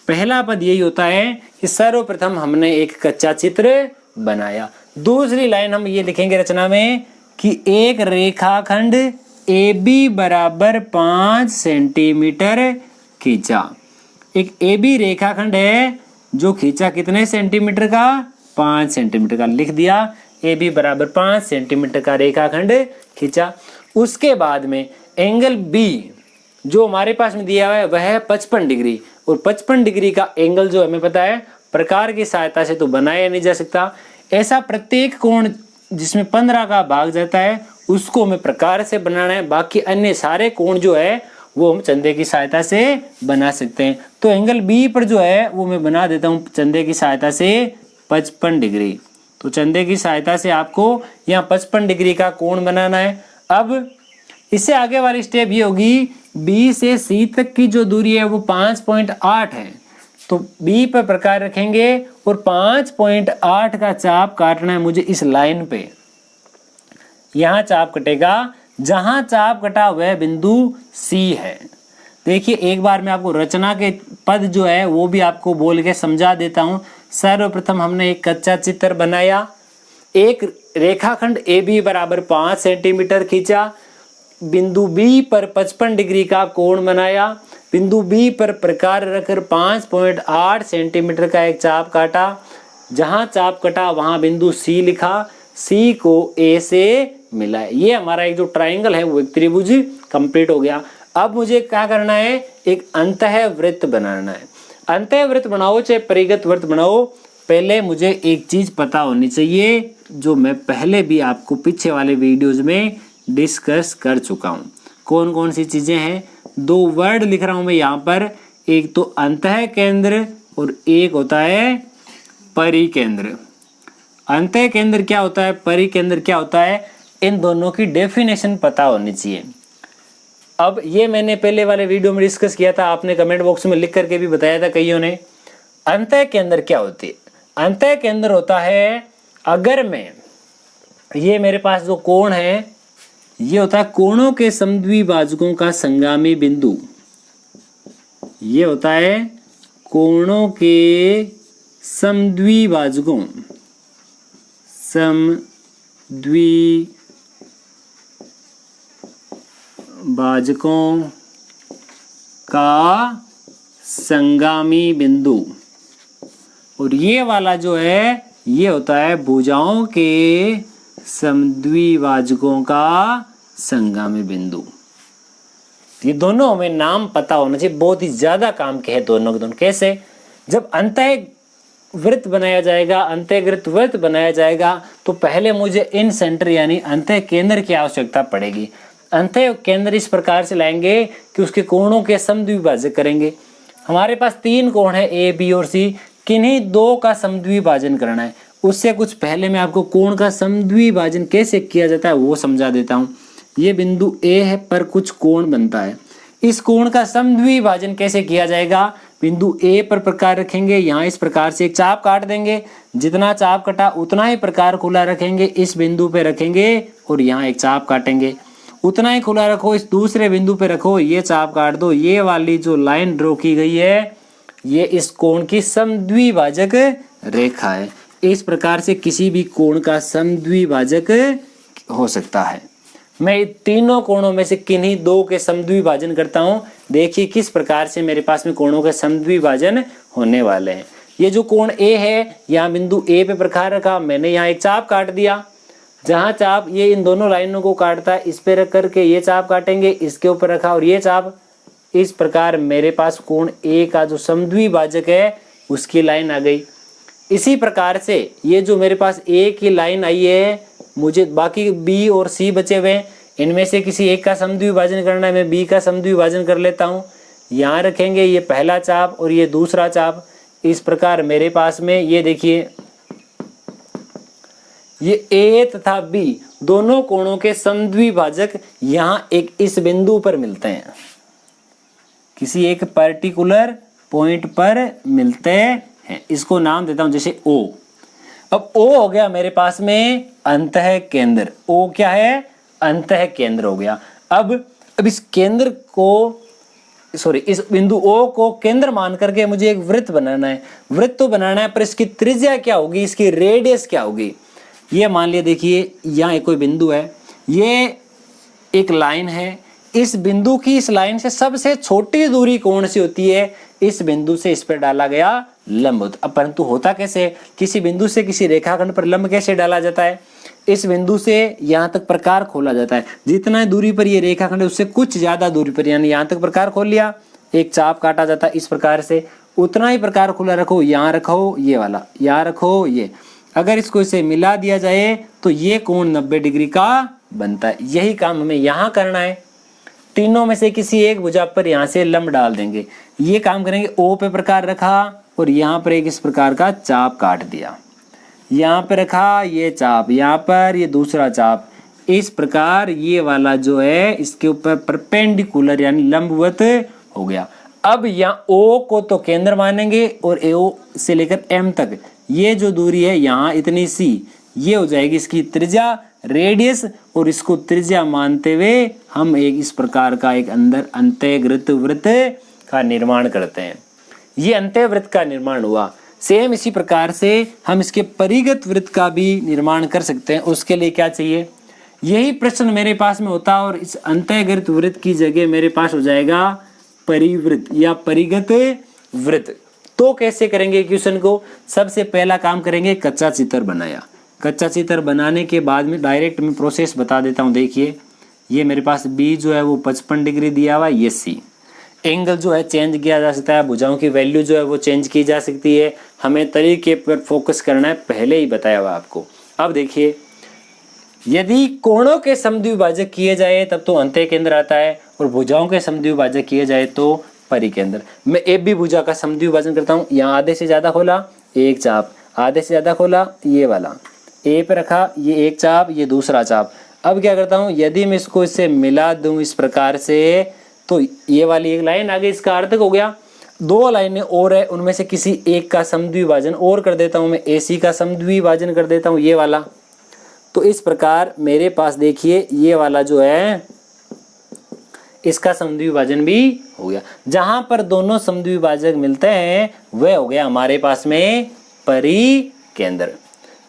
पहला पद यही होता है कि सर्वप्रथम हमने एक कच्चा चित्र बनाया। दूसरी लाइन हम ये लिखेंगे रचना में कि एक रेखाखंड AB बराबर 5 सेंटीमीटर खींचा। एक AB रेखाखंड है जो खींचा कितने सेंटीमीटर का, 5 सेंटीमीटर का। लिख दिया AB बराबर 5 सेंटीमीटर का रेखाखंड खींचा। उसके बाद में एंगल B जो हमारे पास में दिया हुआ है वह है 55 डिग्री, और 55 डिग्री का एंगल जो हमें पता है प्रकार की सहायता से तो बनाया नहीं जा सकता। ऐसा प्रत्येक कोण जिसमें 15 का भाग जाता है उसको हमें प्रकार से बनाना है। बाकी अन्य सारे कोण जो है वो हम चंदे की सहायता से बना सकते हैं। तो एंगल B पर जो है वो मैं बना देता हूँ चंदे की सहायता से 55 डिग्री। तो चंदे की सहायता से आपको यहाँ 55 डिग्री का कोण बनाना है। अब इससे आगे वाली स्टेप ये होगी, B से C तक की जो दूरी है वो 5.8 है। तो B पर प्रकार रखेंगे और 5.8 का चाप काटना है मुझे इस लाइन पे। यहाँ चाप कटेगा, जहां चाप कटा वह बिंदु C है। देखिए, एक बार मैं आपको रचना के पद जो है वो भी आपको बोल के समझा देता हूं। सर्वप्रथम हमने एक कच्चा चित्र बनाया, एक रेखाखंड AB बराबर 5 सेंटीमीटर खींचा, बिंदु B पर 55 डिग्री का कोण बनाया, बिंदु B पर प्रकार रखकर 5.8 सेंटीमीटर का एक चाप काटा, जहां चाप कटा वहां बिंदु C लिखा, C को A से मिलाया। ये हमारा एक जो ट्राइंगल है वो एक त्रिभुज कंप्लीट हो गया। अब मुझे क्या करना है, एक अंतः वृत्त बनाना है। अंतः वृत्त बनाओ चाहे परिगत वृत्त बनाओ, पहले मुझे एक चीज पता होनी चाहिए जो मैं पहले भी आपको पीछे वाले वीडियोज में डिस्कस कर चुका हूं। कौन कौन सी चीजें हैं, 2 वर्ड लिख रहा हूं मैं यहाँ पर, एक तो अंतः केंद्र और एक होता है परिकेंद्र। अंतः केंद्र क्या होता है, परिकेंद्र क्या होता है, इन दोनों की डेफिनेशन पता होनी चाहिए। अब ये मैंने पहले वाले वीडियो में डिस्कस किया था, आपने कमेंट बॉक्स में लिख करके भी बताया था कईयों ने। अंतः केंद्र क्या होती है, अंतः केंद्र होता है अगर मैं ये मेरे पास जो कोण है ये होता है कोणों के समद्विभाजकों का संगामी बिंदु। ये होता है कोणों के समद्विभाजकों का संगामी बिंदु। और ये वाला जो है ये होता है भुजाओं के समद्विभाजकों का संगामी बिंदु। ये दोनों हमें नाम पता होना चाहिए, बहुत ही ज्यादा काम के हैं दोनों के दोनों। कैसे? जब अंतःवृत्त बनाया जाएगा, अंतःवृत्त वृत्त बनाया जाएगा तो पहले मुझे इन सेंटर यानी अंतः केंद्र की आवश्यकता पड़ेगी। अंतः केंद्र इस प्रकार से लाएंगे कि उसके कोणों के समद्विभाजक करेंगे। हमारे पास 3 कोण है ए, बी और सी, किन्हीं 2 का समद्विभाजन करना है। उससे कुछ पहले मैं आपको कोण का समद्विभाजन कैसे किया जाता है वो समझा देता हूँ। ये बिंदु ए है पर कुछ कोण बनता है, इस कोण का समद्विभाजन कैसे किया जाएगा? बिंदु ए पर प्रकार रखेंगे, यहाँ इस प्रकार से एक चाप काट देंगे, जितना चाप कटा उतना ही प्रकार खुला रखेंगे, इस बिंदु पे रखेंगे और यहाँ एक चाप काटेंगे, उतना ही खुला रखो, इस दूसरे बिंदु पे रखो, ये चाप काट दो। ये वाली जो लाइन ड्रॉ की गई है ये इस कोण की समद्विभाजक रेखा है। इस प्रकार से किसी भी कोण का समद्विभाजक हो सकता है। मैं तीनों कोणों में से किन्हीं 2 के समद्विभाजन करता हूं। देखिए किस प्रकार से मेरे पास में कोणों के समद्विभाजन होने वाले हैं। ये जो कोण ए है, यहाँ बिंदु ए पे प्रकार रखा, मैंने यहाँ एक चाप काट दिया। जहाँ चाप ये इन दोनों लाइनों को काटता है, इस पे रख करके ये चाप काटेंगे, इसके ऊपर रखा और ये चाप। इस प्रकार मेरे पास कोण ए का जो समद्विभाजक है उसकी लाइन आ गई। इसी प्रकार से ये जो मेरे पास ए की लाइन आई है, मुझे बाकी बी और सी बचे हुए, इनमें से किसी एक का समद्विभाजन करना है। मैं बी का समद्विभाजन कर लेता हूँ। यहाँ रखेंगे ये पहला चाप और ये दूसरा चाप। इस प्रकार मेरे पास में ये देखिए ये ए तथा बी दोनों कोणों के समद्विभाजक यहाँ एक इस बिंदु पर मिलते हैं, किसी एक पर्टिकुलर पॉइंट पर मिलते हैं। इसको नाम देता हूं जैसे O। अब O हो गया मेरे पास में अंतः केंद्र। O क्या है? अंतः केंद्र हो गया। अब इस केंद्र को इस बिंदु O को केंद्र मान करके मुझे एक वृत्त बनाना है। वृत्त तो बनाना है पर इसकी त्रिज्या क्या होगी, इसकी रेडियस क्या होगी? ये मान लिया, देखिए यहाँ एक कोई बिंदु है, ये एक लाइन है, इस बिंदु की इस लाइन से सबसे छोटी दूरी कौन सी होती है? इस बिंदु से इस पर डाला गया लंब। परंतु होता कैसे? किसी बिंदु से किसी रेखाखंड पर लंब कैसे डाला जाता है? इस बिंदु से यहाँ तक प्रकार खोला जाता है। जितना दूरी पर ये रेखाखंड है उससे कुछ ज्यादा दूरी पर, यानी यहाँ तक प्रकार खोल लिया, एक चाप काटा जाता है इस प्रकार से, उतना ही प्रकार खुला रखो। यहाँ रखो ये वाला, यहाँ रखो ये। अगर इसको इसे मिला दिया जाए तो ये कोण 90 डिग्री का बनता है। यही काम हमें यहाँ करना है। तीनों में से किसी एक भुजा पर यहाँ से लंब डाल देंगे। ये काम करेंगे। O पे प्रकार रखा और यहाँ पर एक इस प्रकार का चाप काट दिया, यहाँ पे रखा ये चाप, यहाँ पर ये दूसरा चाप। इस प्रकार ये वाला जो है इसके ऊपर परपेंडिकुलर यानी लंबवत हो गया। अब यहाँ O को तो केंद्र मानेंगे और O से लेकर M तक ये जो दूरी है यहाँ इतनी सी, ये हो जाएगी इसकी त्रिज्या, रेडियस। और इसको त्रिज्या मानते हुए हम एक इस प्रकार का एक अंदर अंतःवृत्त वृत्त का निर्माण करते हैं। ये अंतःवृत्त का निर्माण हुआ। सेम इसी प्रकार से हम इसके परिगत वृत्त का भी निर्माण कर सकते हैं। उसके लिए क्या चाहिए? यही प्रश्न मेरे पास में होता है और इस अंतःवृत्त वृत्त की जगह मेरे पास हो जाएगा परिवृत्त या परिगत वृत्त। तो कैसे करेंगे क्वेश्चन को? सबसे पहला काम करेंगे, कच्चा चित्र बनाया। कच्चा चित्र बनाने के बाद में डायरेक्ट मैं प्रोसेस बता देता हूँ। देखिए ये मेरे पास बी जो है वो 55 डिग्री दिया हुआ है, ये सी। एंगल जो है चेंज किया जा सकता है, भुजाओं की वैल्यू जो है वो चेंज की जा सकती है। हमें तरीके पर फोकस करना है, पहले ही बताया हुआ आपको। अब देखिए यदि कोणों के समद्विभाजक किए जाए तब तो अंतः केंद्र आता है और भुजाओं के समद्विभाजक किए जाए तो परिकेंद्र। मैं ए बी भुजा का समद्विभाजन करता हूँ। यहाँ आधे से ज्यादा खोला, एक चाप, आधे से ज्यादा खोला, ये वाला ए पे रखा, ये एक चाप, ये दूसरा चाप। अब क्या करता हूँ, यदि मैं इसको इससे मिला दूं इस प्रकार से तो ये वाली एक लाइन आगे, इसका अर्थ हो गया। 2 लाइनें और है, उनमें से किसी एक का समद्विभाजन और कर देता हूँ मैं। AC का समद्विभाजन कर देता हूँ, ये वाला। तो इस प्रकार मेरे पास देखिए ये वाला जो है इसका समद्विभाजन भी हो गया। जहां पर दोनों समद्विभाजक मिलते हैं वह हो गया हमारे पास में परिकेंद्र।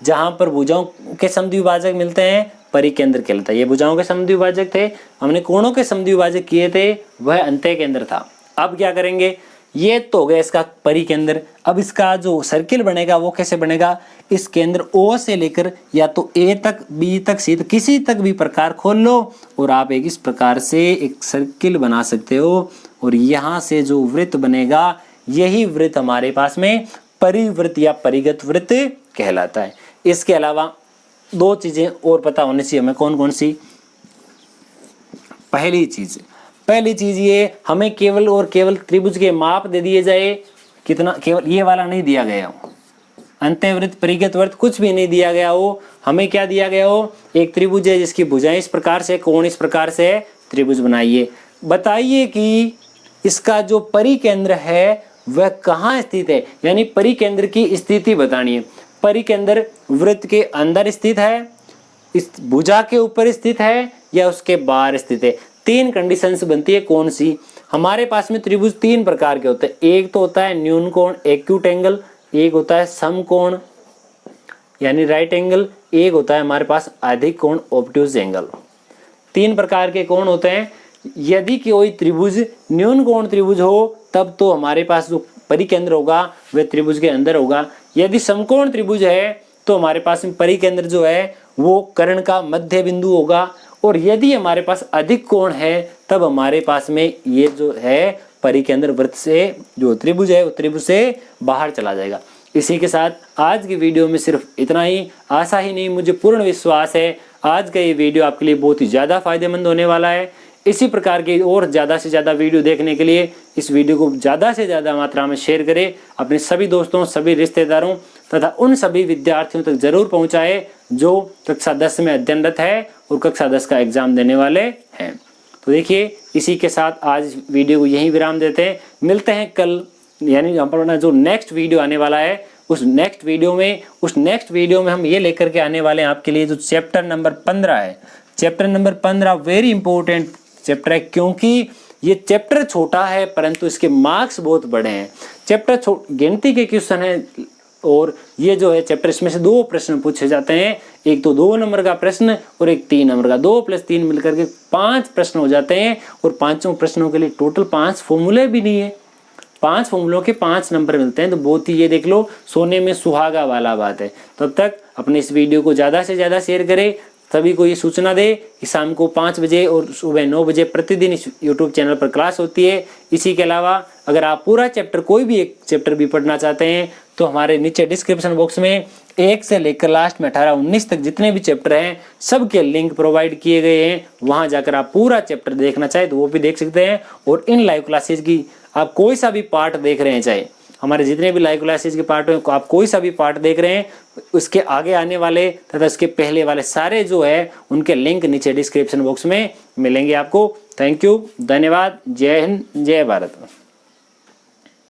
जहां पर भुजाओं के समद्विभाजक मिलते हैं परिकेंद्र कहलाता है। ये भुजाओं के समद्विभाजक थे, हमने कोणों के समद्विभाजक किए थे, वह अंत्यकेंद्र था। अब क्या करेंगे, ये तो हो गया इसका परिकेंद्र। अब इसका जो सर्किल बनेगा वो कैसे बनेगा, इस केंद्र O से लेकर या तो A तक, B तक, C तक, किसी तक भी प्रकार खोल लो और आप एक इस प्रकार से एक सर्किल बना सकते हो। और यहाँ से जो वृत्त बनेगा यही वृत्त हमारे पास में परिवृत्त या परिगत वृत्त कहलाता है। इसके अलावा दो चीजें और पता होनी चाहिए हमें, कौन कौन सी। पहली चीज ये, हमें केवल और केवल त्रिभुज के माप दे दिए जाए, कितना, केवल ये वाला नहीं दिया गया हो, अंत्यवृत्त परिगत वृत्त कुछ भी नहीं दिया गया हो। हमें क्या दिया गया हो, एक त्रिभुज है जिसकी भुजाएं इस प्रकार से, कोण इस प्रकार से, त्रिभुज बनाइए। बताइए कि इसका जो परिकेंद्र है वह कहाँ स्थित है, यानी परिकेंद्र की स्थिति बतानी है। परिकेंद्र वृत्त के अंदर स्थित है, इस भुजा के ऊपर स्थित है या उसके बाहर स्थित है। तीन कंडीशंस बनती है। कौन सी, हमारे पास में त्रिभुज तीन प्रकार के होते हैं। एक तो होता है न्यून कोण एक्यूट एंगल, एक होता है समकोण यानी राइट एंगल, एक होता है हमारे पास अधिक कोण ऑब्ट्यूज एंगल। तीन प्रकार के कोण होते हैं। यदि कोई त्रिभुज न्यून कोण त्रिभुज हो तब तो हमारे पास जो परिकेंद्र होगा वह त्रिभुज के अंदर होगा। यदि समकोण त्रिभुज है तो हमारे पास में परिकेंद्र जो है वो कर्ण का मध्य बिंदु होगा। और यदि हमारे पास अधिक कोण है तब हमारे पास में ये जो है परिकेंद्र वृत्त से जो त्रिभुज है वो त्रिभुज से बाहर चला जाएगा। इसी के साथ आज की वीडियो में सिर्फ इतना ही। आशा ही नहीं, मुझे पूर्ण विश्वास है आज का ये वीडियो आपके लिए बहुत ही ज़्यादा फायदेमंद होने वाला है। इसी प्रकार के और ज़्यादा से ज़्यादा वीडियो देखने के लिए इस वीडियो को ज़्यादा से ज़्यादा मात्रा में शेयर करें, अपने सभी दोस्तों, सभी रिश्तेदारों तथा उन सभी विद्यार्थियों तक जरूर पहुँचाए जो कक्षा 10 में अध्ययनरत है और कक्षा 10 का एग्जाम देने वाले हैं। तो देखिए, इसी के साथ आज वीडियो को यहीं विराम देते हैं। मिलते हैं कल, यानी अपना जो नेक्स्ट वीडियो आने वाला है उस नेक्स्ट वीडियो में हम ये लेकर के आने वाले हैं आपके लिए जो चैप्टर नंबर 15 है। Chapter number 15 very important chapter है, क्योंकि ये चैप्टर छोटा है परंतु इसके मार्क्स बहुत बड़े हैं। चैप्टर गिनती के क्वेश्चन है और ये जो है चैप्टर, इसमें से 2 प्रश्न पूछे जाते हैं। एक तो 2 नंबर का प्रश्न और एक 3 नंबर का। 2 + 3 मिलकर के 5 प्रश्न हो जाते हैं और 5 प्रश्नों के लिए टोटल 5 फॉर्मूले भी नहीं है। 5 फॉर्मूलों के 5 नंबर मिलते हैं। तो बहुत ही, ये देख लो, सोने में सुहागा वाला बात है। तब तक अपने इस वीडियो को ज़्यादा से ज़्यादा शेयर करें। सभी को ये सूचना दे कि शाम को 5 बजे और सुबह 9 बजे प्रतिदिन इस यूट्यूब चैनल पर क्लास होती है। इसी के अलावा अगर आप पूरा चैप्टर, कोई भी एक चैप्टर भी पढ़ना चाहते हैं तो हमारे नीचे डिस्क्रिप्शन बॉक्स में 1 से लेकर लास्ट में 18-19 तक जितने भी चैप्टर हैं सबके लिंक प्रोवाइड किए गए हैं। वहां जाकर आप पूरा चैप्टर देखना चाहे तो वो भी देख सकते हैं। और इन लाइव क्लासेज की आप कोई सा भी पार्ट देख रहे हैं, चाहे हमारे जितने भी लाइव क्लासेज के पार्ट हैं, आप कोई सा भी पार्ट देख रहे हैं, उसके आगे आने वाले तथा उसके पहले वाले सारे जो है उनके लिंक नीचे डिस्क्रिप्शन बॉक्स में मिलेंगे आपको। थैंक यू, धन्यवाद, जय हिंद, जय भारत।